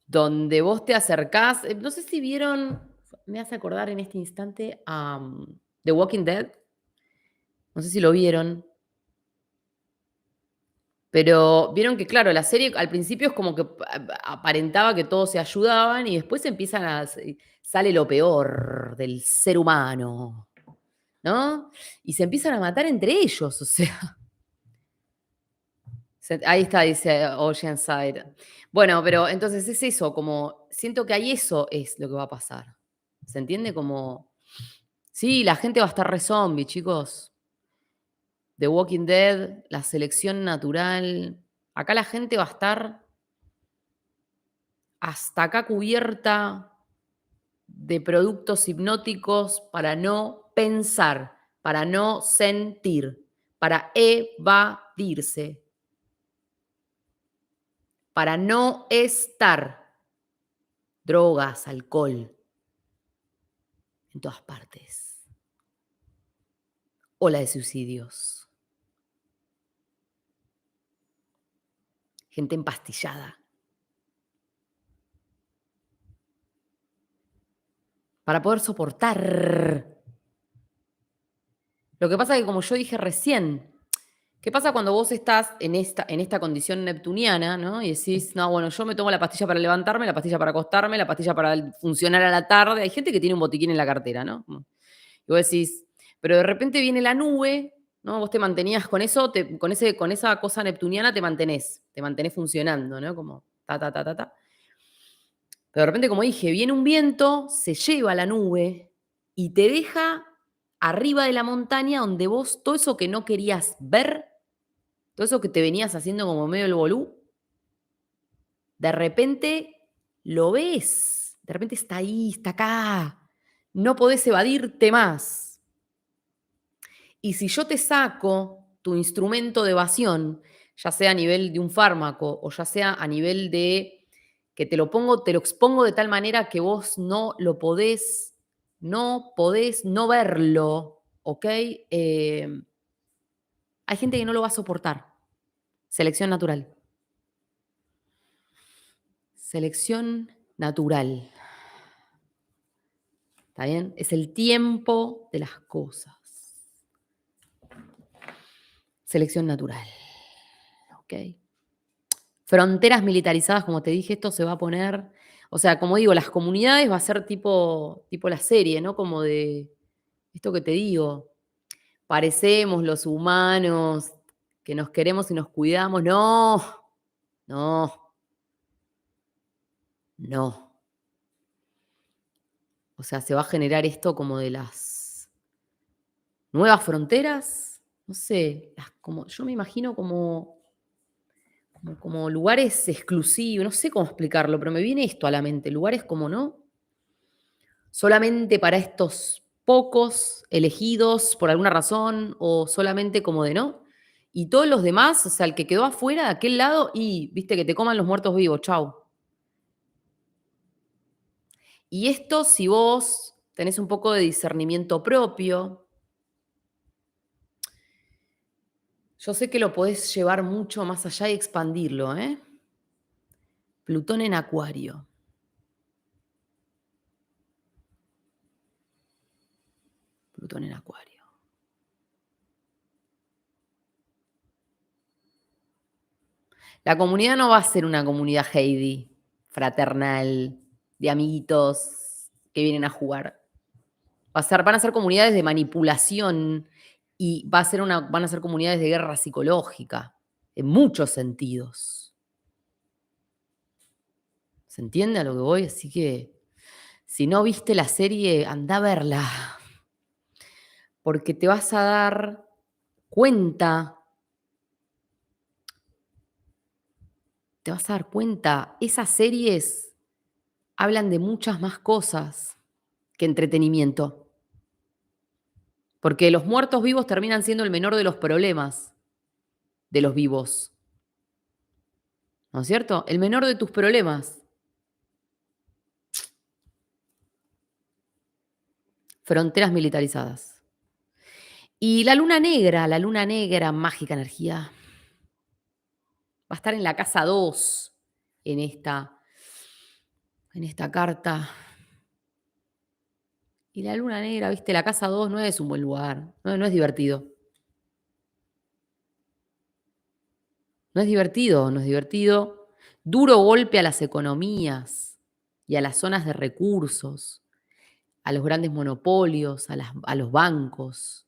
donde vos te acercás. No sé si vieron, me hace acordar en este instante a The Walking Dead. No sé si lo vieron. Pero vieron que, claro, la serie al principio es como que aparentaba que todos se ayudaban y después empiezan a. Sale lo peor del ser humano, ¿no? Y se empiezan a matar entre ellos, o sea. Ahí está, dice Oceanside. Bueno, pero entonces es eso, como siento que ahí eso es lo que va a pasar. ¿Se entiende? Como, sí, la gente va a estar re zombie, chicos. The Walking Dead, la selección natural. Acá la gente va a estar hasta acá cubierta de productos hipnóticos para no pensar, para no sentir, para evadirse, para no estar. Drogas, alcohol, en todas partes. Ola de suicidios. Gente empastillada. Para poder soportar. Lo que pasa es que, como yo dije recién, ¿qué pasa cuando vos estás en esta condición neptuniana, ¿no? Y decís, no, bueno, yo me tomo la pastilla para levantarme, la pastilla para acostarme, la pastilla para funcionar a la tarde. Hay gente que tiene un botiquín en la cartera, ¿no? Y vos decís, pero de repente viene la nube, ¿no? Vos te mantenías con eso, con esa cosa neptuniana te mantenés funcionando, ¿no? Como ta, ta, ta, ta, ta. Pero de repente, como dije, viene un viento, se lleva la nube y te deja arriba de la montaña donde vos, todo eso que no querías ver, todo eso que te venías haciendo como medio el bolú, de repente lo ves, de repente está ahí, está acá, no podés evadirte más. Y si yo te saco tu instrumento de evasión, ya sea a nivel de un fármaco o ya sea a nivel de que te lo expongo de tal manera que vos no podés no verlo, ¿ok? Hay gente que no lo va a soportar. Selección natural. Selección natural. ¿Está bien? Es el tiempo de las cosas. Selección natural. ¿Ok? Fronteras militarizadas, como te dije, esto se va a poner. O sea, como digo, las comunidades va a ser tipo la serie, ¿no? Como de esto que te digo, parecemos los humanos que nos queremos y nos cuidamos. No, no, no. O sea, se va a generar esto como de las nuevas fronteras. No sé, como, yo me imagino como lugares exclusivos, no sé cómo explicarlo, pero me viene esto a la mente, lugares como, ¿no? Solamente para estos pocos elegidos por alguna razón o solamente como de no. Y todos los demás, o sea, el que quedó afuera de aquel lado y, viste, que te coman los muertos vivos, chau. Y esto, si vos tenés un poco de discernimiento propio, yo sé que lo podés llevar mucho más allá y expandirlo, ¿eh? Plutón en Acuario. Plutón en Acuario. La comunidad no va a ser una comunidad Heidi, fraternal, de amiguitos que vienen a jugar. Van a ser comunidades de manipulación y van a ser comunidades de guerra psicológica, en muchos sentidos. ¿Se entiende a lo que voy? Así que si no viste la serie, anda a verla, porque te vas a dar cuenta, esas series hablan de muchas más cosas que entretenimiento. Porque los muertos vivos terminan siendo el menor de los problemas de los vivos. ¿No es cierto? El menor de tus problemas. Fronteras militarizadas. Y la luna negra, mágica energía, va a estar en la casa 2 en esta carta. Y la luna negra, viste, la casa 2 no es un buen lugar, no es divertido. No es divertido, no es divertido. Duro golpe a las economías y a las zonas de recursos, a los grandes monopolios, a los bancos,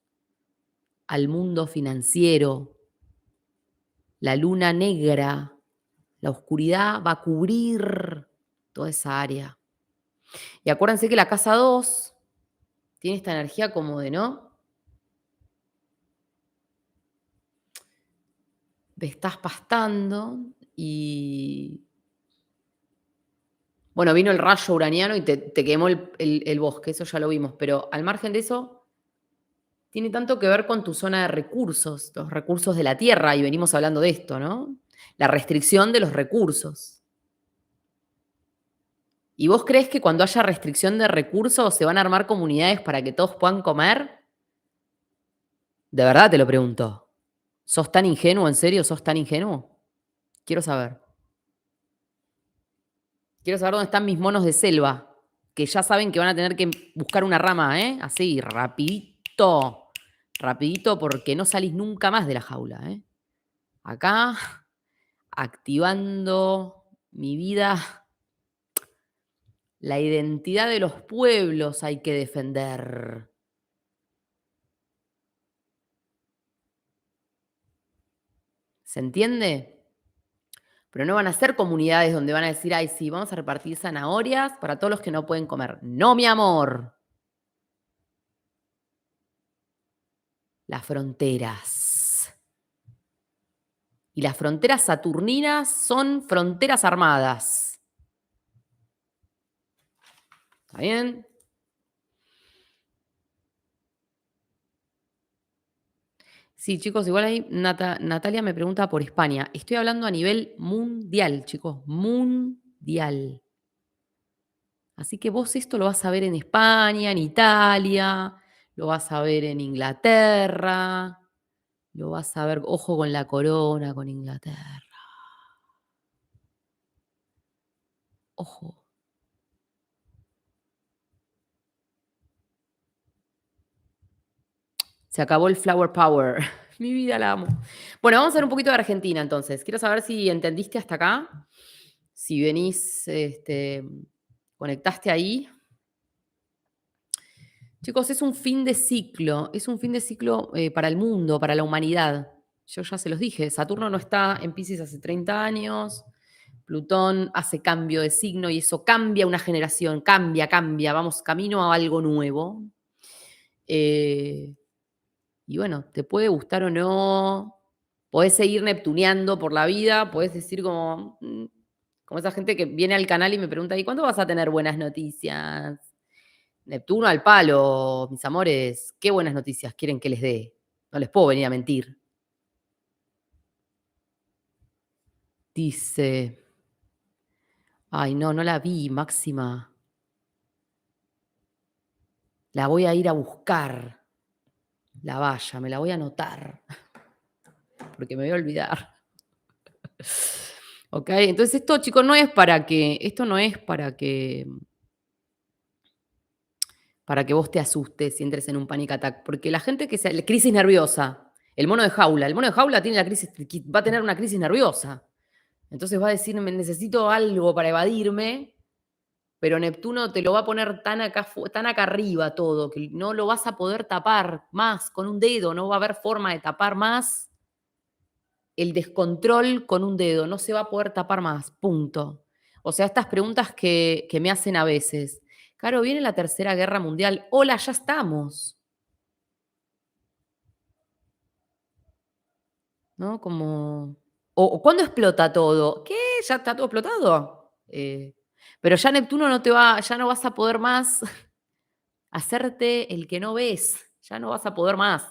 al mundo financiero. La luna negra, la oscuridad va a cubrir toda esa área. Y acuérdense que la casa 2 tiene esta energía como de, ¿no? De estás pastando y... Bueno, vino el rayo uraniano y te quemó el bosque, eso ya lo vimos, pero al margen de eso, tiene tanto que ver con tu zona de recursos, los recursos de la tierra, y venimos hablando de esto, ¿no? La restricción de los recursos. ¿Y vos crees que cuando haya restricción de recursos se van a armar comunidades para que todos puedan comer? De verdad te lo pregunto. ¿Sos tan ingenuo? ¿En serio sos tan ingenuo? Quiero saber. Quiero saber dónde están mis monos de selva, que ya saben que van a tener que buscar una rama, ¿eh? Así, rapidito. Rapidito porque no salís nunca más de la jaula, ¿eh? Acá, activando mi vida. La identidad de los pueblos hay que defender. ¿Se entiende? Pero no van a ser comunidades donde van a decir, ay, sí, vamos a repartir zanahorias para todos los que no pueden comer. No, mi amor. Las fronteras. Y las fronteras saturninas son fronteras armadas. ¿Está bien? Sí, chicos, igual ahí Natalia me pregunta por España. Estoy hablando a nivel mundial, chicos, mundial. Así que vos esto lo vas a ver en España, en Italia, lo vas a ver en Inglaterra, lo vas a ver, ojo con la corona, con Inglaterra. Ojo. Se acabó el flower power. Mi vida la amo. Bueno, vamos a ver un poquito de Argentina entonces. Quiero saber si entendiste hasta acá. Si venís, ¿Conectaste ahí? Chicos, es un fin de ciclo para el mundo, para la humanidad. Yo ya se los dije, Saturno no está en Pisces hace 30 años, Plutón hace cambio de signo y eso cambia una generación, cambia, vamos camino a algo nuevo. Eh, y bueno, te puede gustar o no, podés seguir neptuneando por la vida, podés decir como, como esa gente que viene al canal y me pregunta, ¿y cuándo vas a tener buenas noticias? Neptuno al palo, mis amores, qué buenas noticias quieren que les dé. No les puedo venir a mentir. Dice, ay no, no la vi, Máxima. La voy a ir a buscar. La valla, me la voy a anotar, porque me voy a olvidar. ¿Ok? Entonces esto, chicos, esto no es para que vos te asustes y entres en un panic attack, porque la gente crisis nerviosa, el mono de jaula tiene va a tener una crisis nerviosa. Entonces va a decir, necesito algo para evadirme, pero Neptuno te lo va a poner tan acá arriba todo, que no lo vas a poder tapar más con un dedo, no va a haber forma de tapar más el descontrol con un dedo, no se va a poder tapar más, punto. O sea, estas preguntas que me hacen a veces. Claro, viene la Tercera Guerra Mundial. Hola, ya estamos. ¿No? Como... O ¿cuándo explota todo? ¿Qué? ¿Ya está todo explotado? Pero ya Neptuno ya no vas a poder más hacerte el que no ves, ya no vas a poder más.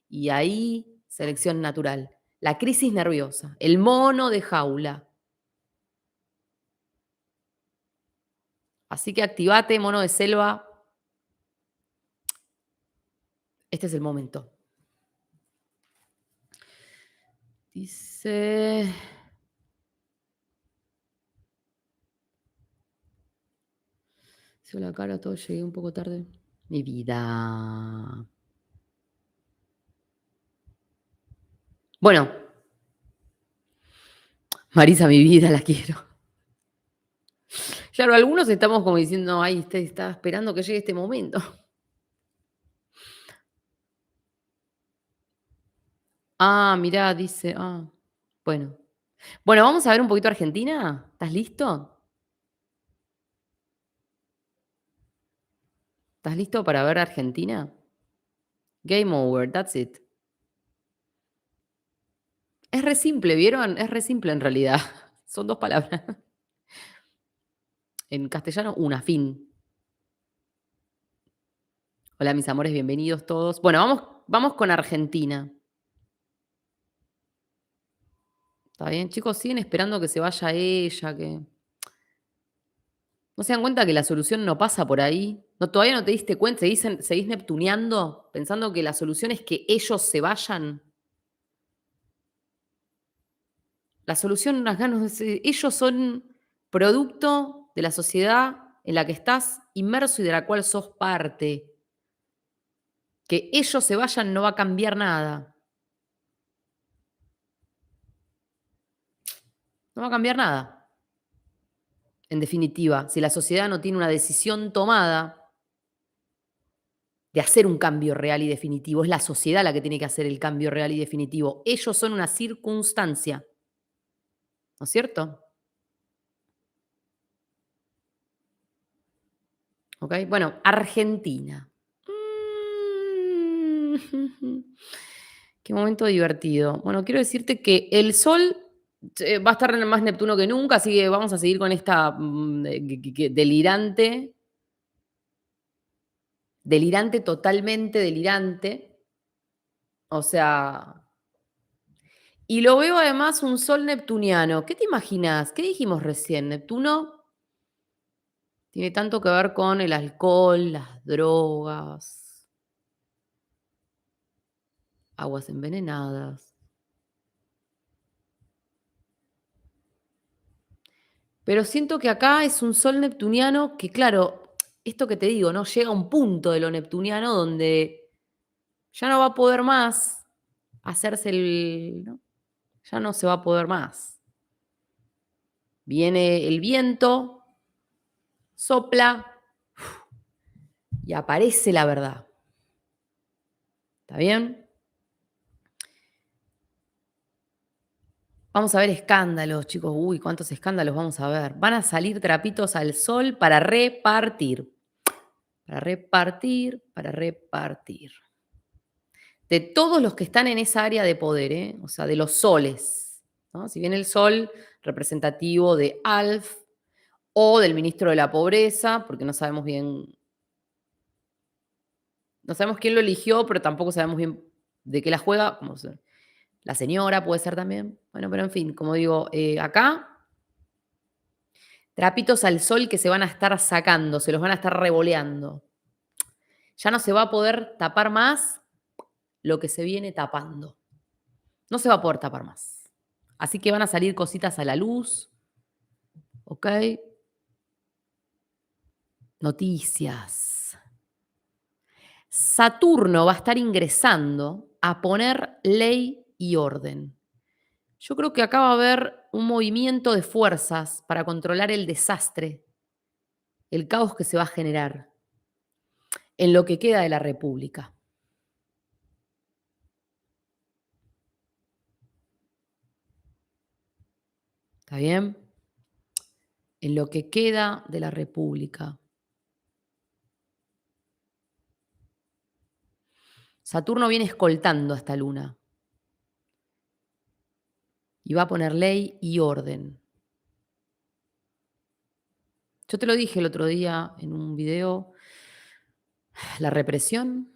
Y ahí, selección natural. La crisis nerviosa, el mono de jaula. Así que activate, mono de selva. Este es el momento. Dice. Se la cara, todo llegué un poco tarde. Mi vida. Bueno, Marisa, mi vida, la quiero. Claro, algunos estamos como diciendo, ay, usted está esperando que llegue este momento. Ah, mirá, dice. Ah, bueno. Bueno, vamos a ver un poquito Argentina. ¿Estás listo? ¿Estás listo para ver Argentina? Game over, that's it. Es re simple, ¿vieron? Es re simple en realidad. Son dos palabras. En castellano, una, fin. Hola, mis amores, bienvenidos todos. Bueno, vamos con Argentina. ¿Está bien? Chicos, siguen esperando que se vaya ella, que... ¿No se dan cuenta que la solución no pasa por ahí? ¿No, todavía no te diste cuenta? ¿Seguís neptuneando? Pensando que la solución es que ellos se vayan. La solución, unas ganas, ellos son producto de la sociedad en la que estás inmerso y de la cual sos parte. Que ellos se vayan no va a cambiar nada. No va a cambiar nada. En definitiva, si la sociedad no tiene una decisión tomada de hacer un cambio real y definitivo, es la sociedad la que tiene que hacer el cambio real y definitivo. Ellos son una circunstancia, ¿no es cierto? ¿Ok? Bueno, Argentina. Mm, Qué momento divertido. Bueno, quiero decirte que el Sol va a estar más Neptuno que nunca, así que vamos a seguir con esta delirante, totalmente delirante. O sea, y lo veo además un Sol neptuniano. ¿Qué te imaginas? ¿Qué dijimos recién? Neptuno tiene tanto que ver con el alcohol, las drogas, aguas envenenadas. Pero siento que acá es un sol neptuniano que, claro, esto que te digo, ¿no? Llega a un punto de lo neptuniano donde ya no va a poder más hacerse ¿no? Ya no se va a poder más. Viene el viento, sopla y aparece la verdad. ¿Está bien? Vamos a ver escándalos, chicos. Uy, cuántos escándalos vamos a ver. Van a salir trapitos al sol para repartir. Para repartir, para repartir. De todos los que están en esa área de poder, ¿eh? O sea, de los soles, ¿no? Si bien el sol representativo de ALF o del ministro de la pobreza, porque no sabemos bien, no sabemos quién lo eligió, pero tampoco sabemos bien de qué la juega, la señora puede ser también. Bueno, pero en fin, como digo, acá trapitos al sol que se van a estar sacando, se los van a estar revoleando. Ya no se va a poder tapar más lo que se viene tapando. No se va a poder tapar más. Así que van a salir cositas a la luz, ¿ok? Noticias. Saturno va a estar ingresando a poner ley y orden. Yo creo que acá va a haber un movimiento de fuerzas para controlar el desastre, el caos que se va a generar en lo que queda de la República. ¿Está bien? En lo que queda de la República. Saturno viene escoltando a esta luna y va a poner ley y orden. Yo te lo dije el otro día en un video, la represión.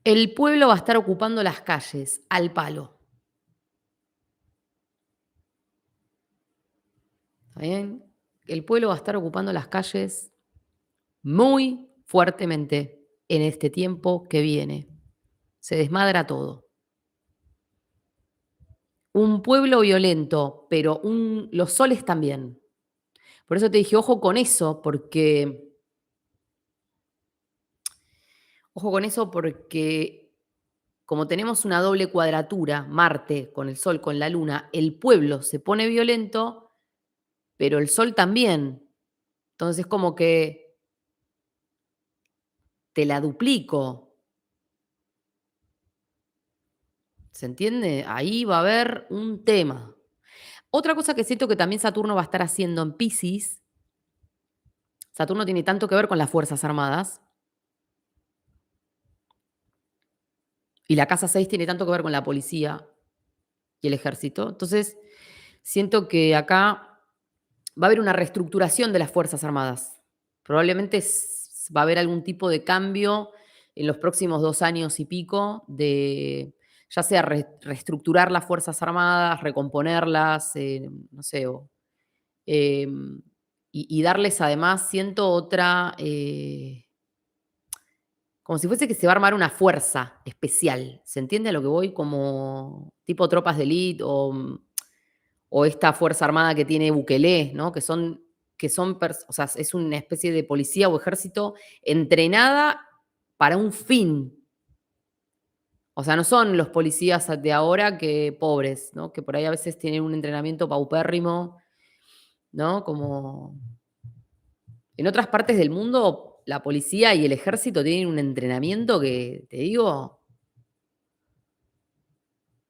El pueblo va a estar ocupando las calles al palo. ¿Está bien? El pueblo va a estar ocupando las calles muy fuertemente en este tiempo que viene. Se desmadra todo. Un pueblo violento, pero los soles también. Por eso te dije, ojo con eso porque como tenemos una doble cuadratura, Marte con el Sol, con la Luna, el pueblo se pone violento, pero el Sol también. Entonces, como que te la duplico. ¿Se entiende? Ahí va a haber un tema. Otra cosa que siento que también Saturno va a estar haciendo en Piscis, Saturno tiene tanto que ver con las Fuerzas Armadas, y la casa 6 tiene tanto que ver con la policía y el ejército. Entonces, siento que acá va a haber una reestructuración de las Fuerzas Armadas. Probablemente va a haber algún tipo de cambio en los próximos 2 años y pico, de ya sea reestructurar las Fuerzas Armadas, recomponerlas, no sé, y darles además, siento otra, como si fuese que se va a armar una fuerza especial. ¿Se entiende a lo que voy? Como tipo tropas de élite o esta fuerza armada que tiene Bukele, ¿no? O sea, es una especie de policía o ejército entrenada para un fin. O sea, no son los policías de ahora que pobres, ¿no? Que por ahí a veces tienen un entrenamiento paupérrimo, ¿no? Como en otras partes del mundo, la policía y el ejército tienen un entrenamiento que, te digo,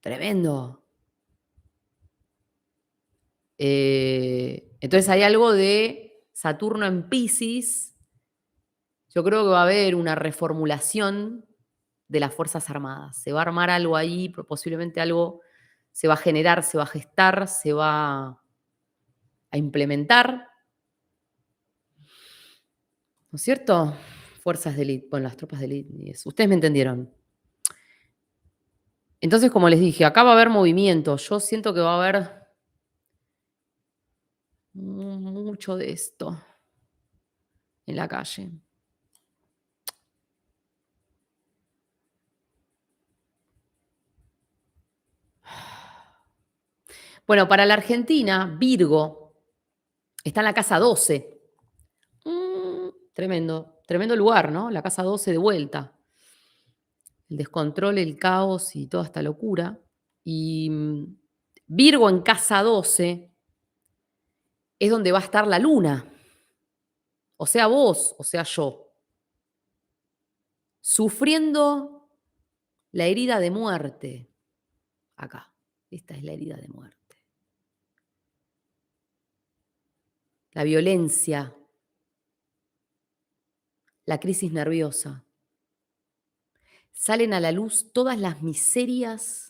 tremendo. Entonces hay algo de Saturno en Piscis. Yo creo que va a haber una reformulación de las Fuerzas Armadas. Se va a armar algo ahí, posiblemente algo se va a generar, se va a gestar, se va a implementar. ¿No es cierto? Fuerzas de élite, bueno, las tropas de élite y eso. Ustedes me entendieron. Entonces, como les dije, acá va a haber movimiento. Yo siento que va a haber mucho de esto en la calle. Bueno, para la Argentina, Virgo está en la casa 12. Tremendo, tremendo lugar, ¿no? La casa 12 de vuelta. El descontrol, el caos y toda esta locura. Y Virgo en casa 12 es donde va a estar la luna, o sea vos, o sea yo, sufriendo la herida de muerte acá. Esta es la herida de muerte. La violencia, la crisis nerviosa. Salen a la luz todas las miserias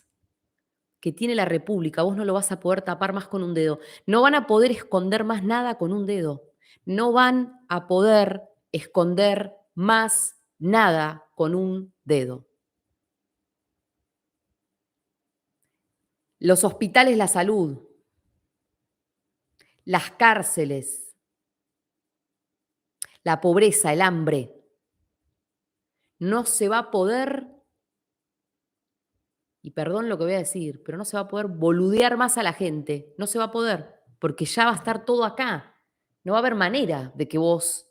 que tiene la República. Vos no lo vas a poder tapar más con un dedo. No van a poder esconder más nada con un dedo. No van a poder esconder más nada con un dedo. Los hospitales, la salud, las cárceles, la pobreza, el hambre. No se va a poder, y perdón lo que voy a decir, pero no se va a poder boludear más a la gente. No se va a poder, porque ya va a estar todo acá. No va a haber manera de que vos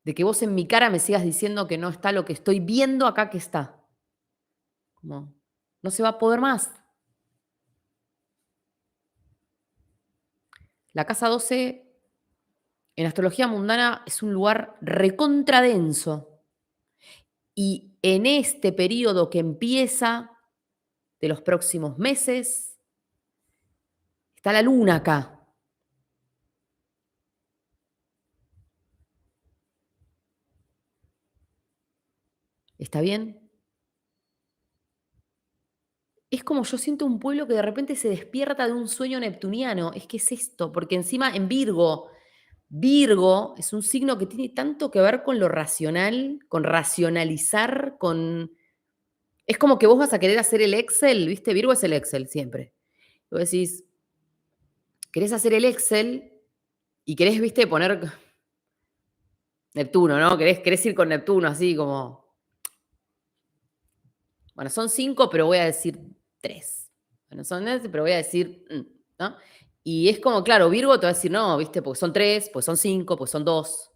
en mi cara me sigas diciendo que no está lo que estoy viendo acá que está. Como, no se va a poder más. La casa 12 en astrología mundana es un lugar recontradenso. Y en este periodo que empieza de los próximos meses, está la luna acá. ¿Está bien? Es como yo siento un pueblo que de repente se despierta de un sueño neptuniano. Es que es esto, porque encima en Virgo, Virgo es un signo que tiene tanto que ver con lo racional, con racionalizar, con... Es como que vos vas a querer hacer el Excel, ¿viste? Virgo es el Excel siempre. Vos decís, querés hacer el Excel y querés, ¿viste? Poner Neptuno, ¿no? Querés ir con Neptuno así como... Bueno, son 5, pero voy a decir 3. Bueno, son 3, pero voy a decir... ¿no? Y es como, claro, Virgo te va a decir, no, ¿viste? Porque son 3, pues son 5, pues son 2.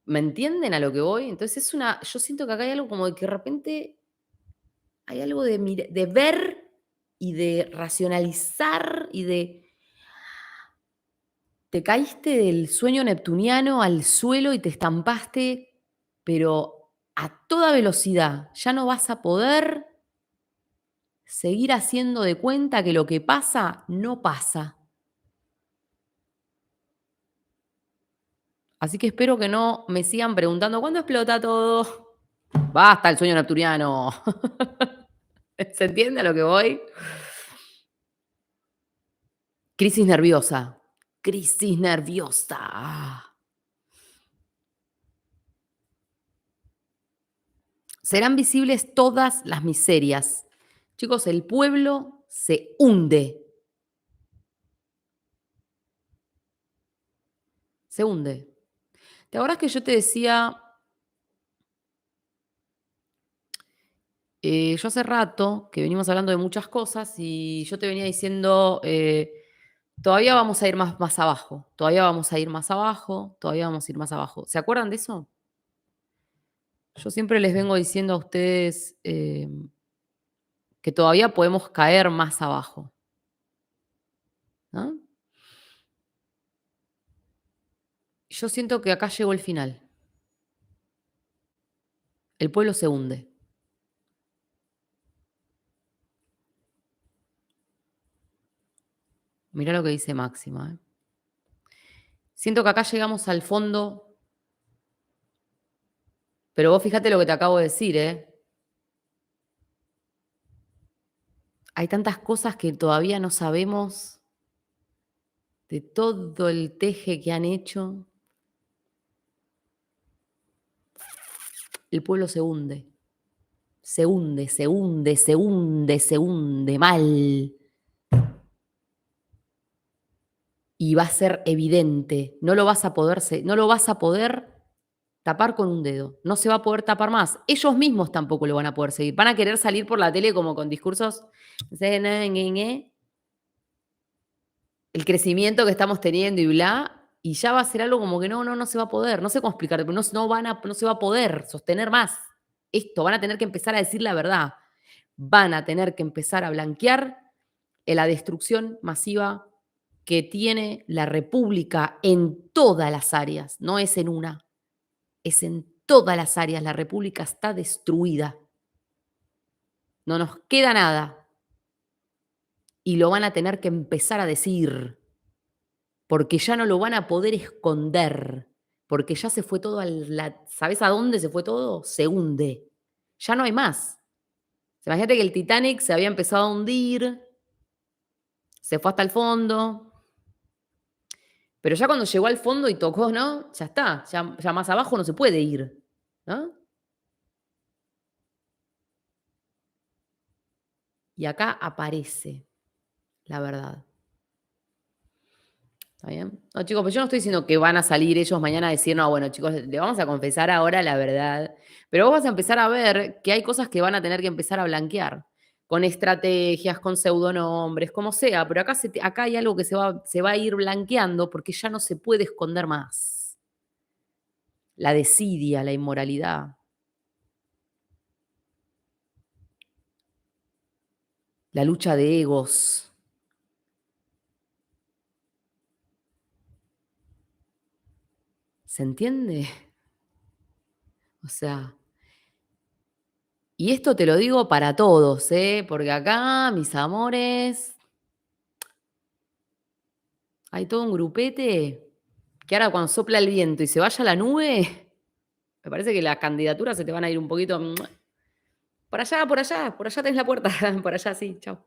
¿Me entienden a lo que voy? Entonces es una... Yo siento que acá hay algo como de que de repente hay algo de ver y de racionalizar y de... Te caíste del sueño neptuniano al suelo y te estampaste, pero a toda velocidad. Ya no vas a poder seguir haciendo de cuenta que lo que pasa no pasa. Así que espero que no me sigan preguntando, ¿cuándo explota todo? Basta el sueño neptuniano. ¿Se entiende a lo que voy? Crisis nerviosa. Crisis nerviosa. Serán visibles todas las miserias. Chicos, el pueblo se hunde. Se hunde. ¿Te acordás que yo te decía, yo hace rato que venimos hablando de muchas cosas y yo te venía diciendo, todavía vamos a ir más abajo, todavía vamos a ir más abajo, todavía vamos a ir más abajo. ¿Se acuerdan de eso? Yo siempre les vengo diciendo a ustedes que todavía podemos caer más abajo, ¿no? Yo siento que acá llegó el final. El pueblo se hunde. Mirá lo que dice Máxima. Siento que acá llegamos al fondo, pero vos fíjate lo que te acabo de decir, ¿eh? Hay tantas cosas que todavía no sabemos de todo el teje que han hecho. El pueblo se hunde. Se hunde, se hunde, se hunde, se hunde mal. Y va a ser evidente. No lo vas a poder tapar con un dedo. No se va a poder tapar más. Ellos mismos tampoco lo van a poder seguir. Van a querer salir por la tele como con discursos. El crecimiento que estamos teniendo y bla. Y ya va a ser algo como que no se va a poder. No sé cómo explicar, pero no se va a poder sostener más esto. Van a tener que empezar a decir la verdad. van a tener que empezar a blanquear la destrucción masiva que tiene la República en todas las áreas, no es en una, es en todas las áreas. La República está destruida, no nos queda nada y lo van a tener que empezar a decir, porque ya no lo van a poder esconder, porque ya se fue todo a la, ¿sabes a dónde se fue todo? Se hunde, ya no hay más. Imagínate que el Titanic se había empezado a hundir, se fue hasta el fondo, pero ya cuando llegó al fondo y tocó, ¿no? Ya está, ya más abajo no se puede ir, ¿no? Y acá aparece la verdad. ¿Está bien? No, chicos, pues yo no estoy diciendo que van a salir ellos mañana a decir, no, bueno, chicos, le vamos a confesar ahora la verdad. Pero vos vas a empezar a ver que hay cosas que van a tener que empezar a blanquear. Con estrategias, con pseudonombres, como sea. Pero acá, acá hay algo que se va a ir blanqueando porque ya no se puede esconder más. La desidia, la inmoralidad. La lucha de egos. ¿Se entiende? O sea, y esto te lo digo para todos, ¿eh? Porque acá, mis amores, hay todo un grupete que ahora cuando sopla el viento y se vaya la nube, me parece que las candidaturas se te van a ir un poquito por allá tenés la puerta, por allá sí, chao.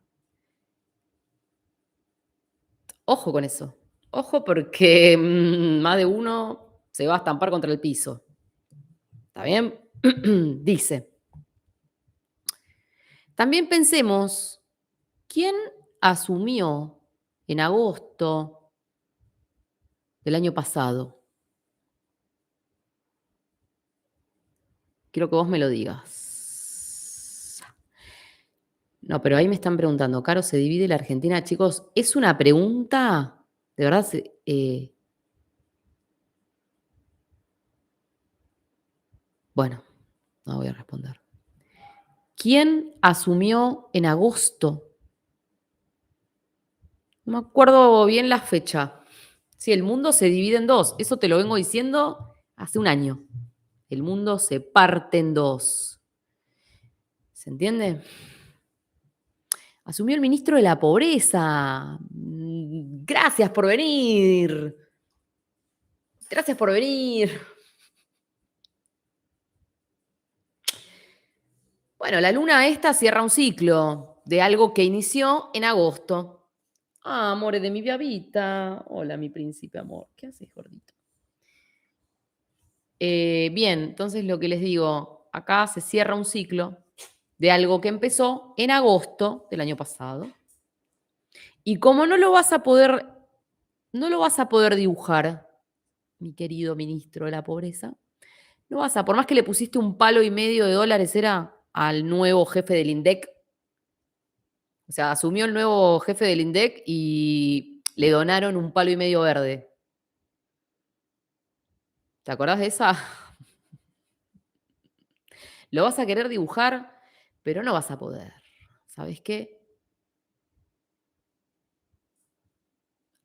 Ojo con eso. Ojo porque más de uno se va a estampar contra el piso. ¿Está bien? Dice, también pensemos, ¿quién asumió en agosto del año pasado? Quiero que vos me lo digas. No, pero ahí me están preguntando, ¿Caro se divide la Argentina? Chicos, es una pregunta, de verdad, bueno, no voy a responder. ¿Quién asumió en agosto? No me acuerdo bien la fecha. Sí, el mundo se divide en dos. Eso te lo vengo diciendo hace un año. El mundo se parte en dos. ¿Se entiende? Asumió el ministro de la Pobreza. Gracias por venir. Gracias por venir. Bueno, la luna esta cierra un ciclo de algo que inició en agosto. Ah, amores de mi viavita. Hola, mi príncipe amor. ¿Qué haces, gordito? Bien, entonces lo que les digo, acá se cierra un ciclo de algo que empezó en agosto del año pasado. Y como no lo vas a poder dibujar, mi querido ministro de la pobreza, no vas a, por más que le pusiste $1,5 era al nuevo jefe del INDEC, o sea, asumió el nuevo jefe del INDEC y le donaron $1,5 verde. ¿Te acordás de esa? Lo vas a querer dibujar, pero no vas a poder. ¿Sabes qué?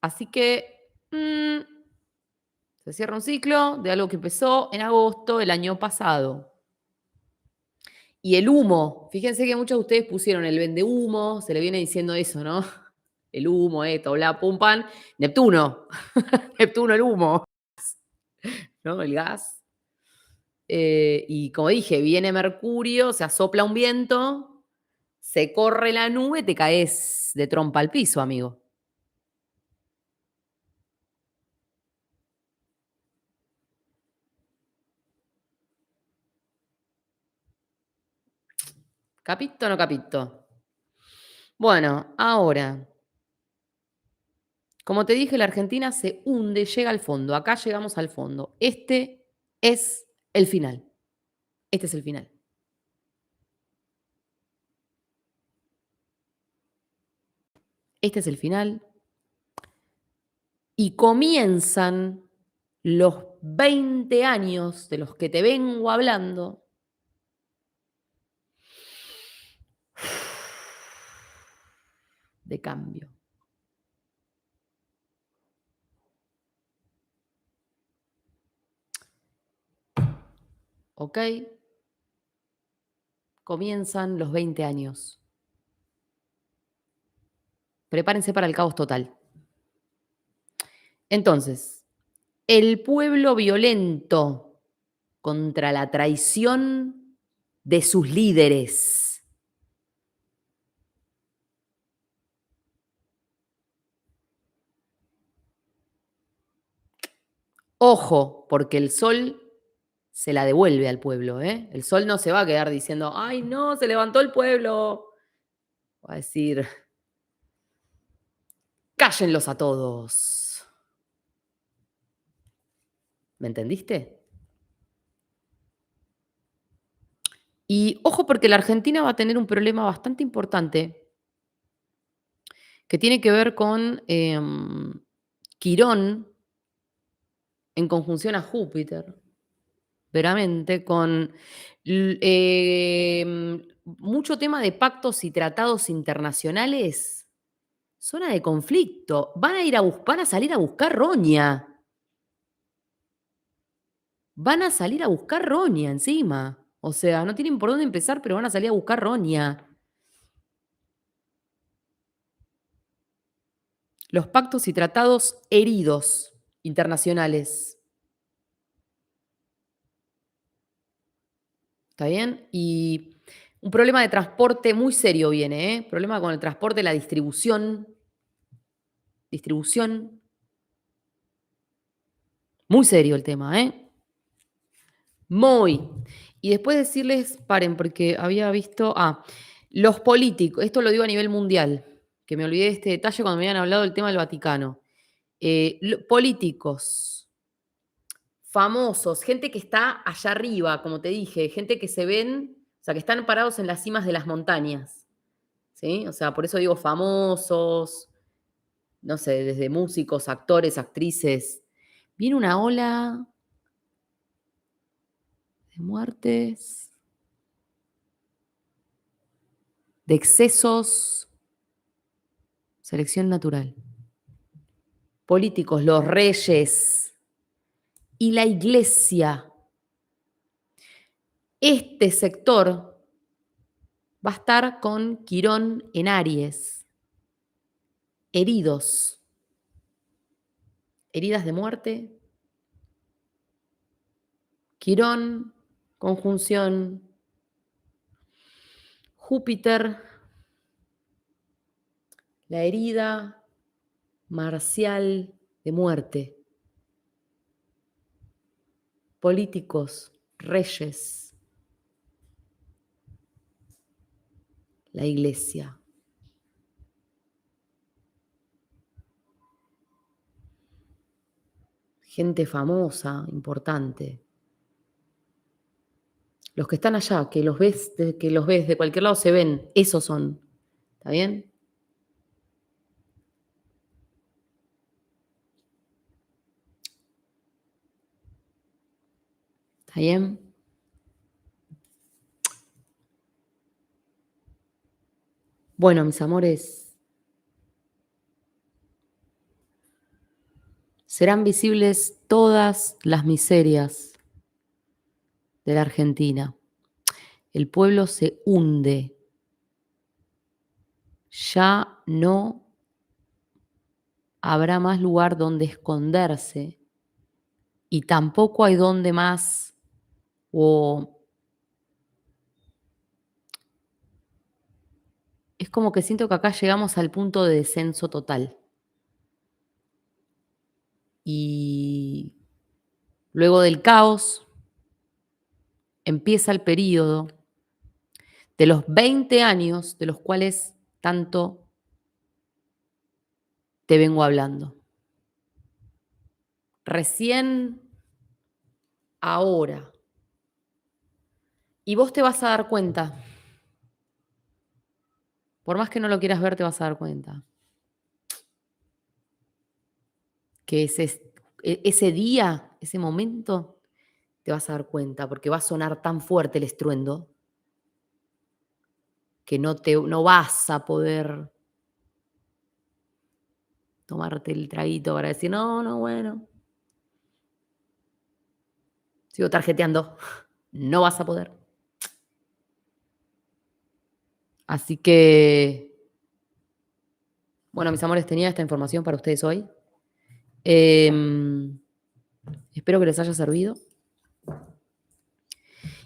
Así que se cierra un ciclo de algo que empezó en agosto del año pasado. Y el humo, fíjense que muchos de ustedes pusieron el vende humo, se le viene diciendo eso, ¿no? El humo, esto, bla, pum, pan. Neptuno, Neptuno, el humo, ¿no? El gas. Y como dije, viene Mercurio, se sopla un viento, se corre la nube, te caes de trompa al piso, amigo. ¿Capito o no capito? Bueno, ahora, como te dije, la Argentina se hunde, llega al fondo. Acá llegamos al fondo. Este es el final. Este es el final. Este es el final. Y comienzan los 20 años de los que te vengo hablando de cambio. ¿Ok? Comienzan los 20 años. Prepárense para el caos total. Entonces, el pueblo violento contra la traición de sus líderes. Ojo, porque el sol se la devuelve al pueblo, ¿eh? El sol no se va a quedar diciendo, ay, no, se levantó el pueblo. Va a decir, cállenlos a todos. ¿Me entendiste? Y ojo porque la Argentina va a tener un problema bastante importante que tiene que ver con Quirón en conjunción a Júpiter, veramente, con mucho tema de pactos y tratados internacionales, zona de conflicto. Van a salir a buscar roña. Van a salir a buscar roña encima. O sea, no tienen por dónde empezar, pero van a salir a buscar roña. Los pactos y tratados heridos internacionales. ¿Está bien? Y un problema de transporte muy serio viene, ¿eh? Problema con el transporte, la distribución. Distribución. Muy serio el tema, ¿eh? Muy. Y después decirles, paren, porque había visto. Los políticos, esto lo digo a nivel mundial, que me olvidé de este detalle cuando me habían hablado del tema del Vaticano. Políticos, famosos, gente que está allá arriba, como te dije, gente que se ven, o sea, que están parados en las cimas de las montañas, ¿sí? O sea, por eso digo famosos, no sé, desde músicos, actores, actrices. Viene una ola de muertes, de excesos, selección natural. Políticos, los reyes y la iglesia. Este sector va a estar con Quirón en Aries. Heridos. Heridas de muerte. Quirón, conjunción Júpiter, la herida marcial de muerte. Políticos, reyes, la iglesia. Gente famosa, importante. Los que están allá, que los ves de cualquier lado, se ven, esos son. ¿Está bien? ¿Está bien? Bueno, mis amores, serán visibles todas las miserias de la Argentina. El pueblo se hunde. Ya no habrá más lugar donde esconderse y tampoco hay donde más o es como que siento que acá llegamos al punto de descenso total. Y luego del caos empieza el periodo de los 20 años de los cuales tanto te vengo hablando. Recién ahora. Y vos te vas a dar cuenta, por más que no lo quieras ver, te vas a dar cuenta, que ese día, ese momento, te vas a dar cuenta, porque va a sonar tan fuerte el estruendo que no vas a poder tomarte el traguito para decir, no, no, bueno. Sigo tarjeteando. No vas a poder. Así que, bueno, mis amores, tenía esta información para ustedes hoy. Espero que les haya servido.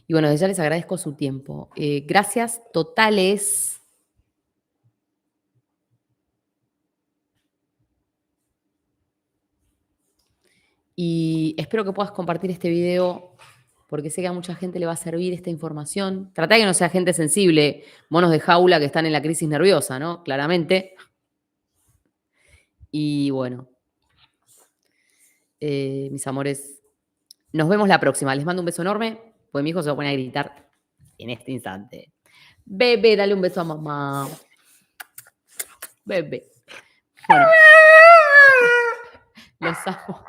Y bueno, desde ya les agradezco su tiempo. Gracias totales. Y espero que puedas compartir este video porque sé que a mucha gente le va a servir esta información. Trata de que no sea gente sensible, monos de jaula que están en la crisis nerviosa, ¿no? Claramente. Y bueno, mis amores, nos vemos la próxima. Les mando un beso enorme, porque mi hijo se va a poner a gritar en este instante. Bebé, dale un beso a mamá. Bebé. Bueno, los amo.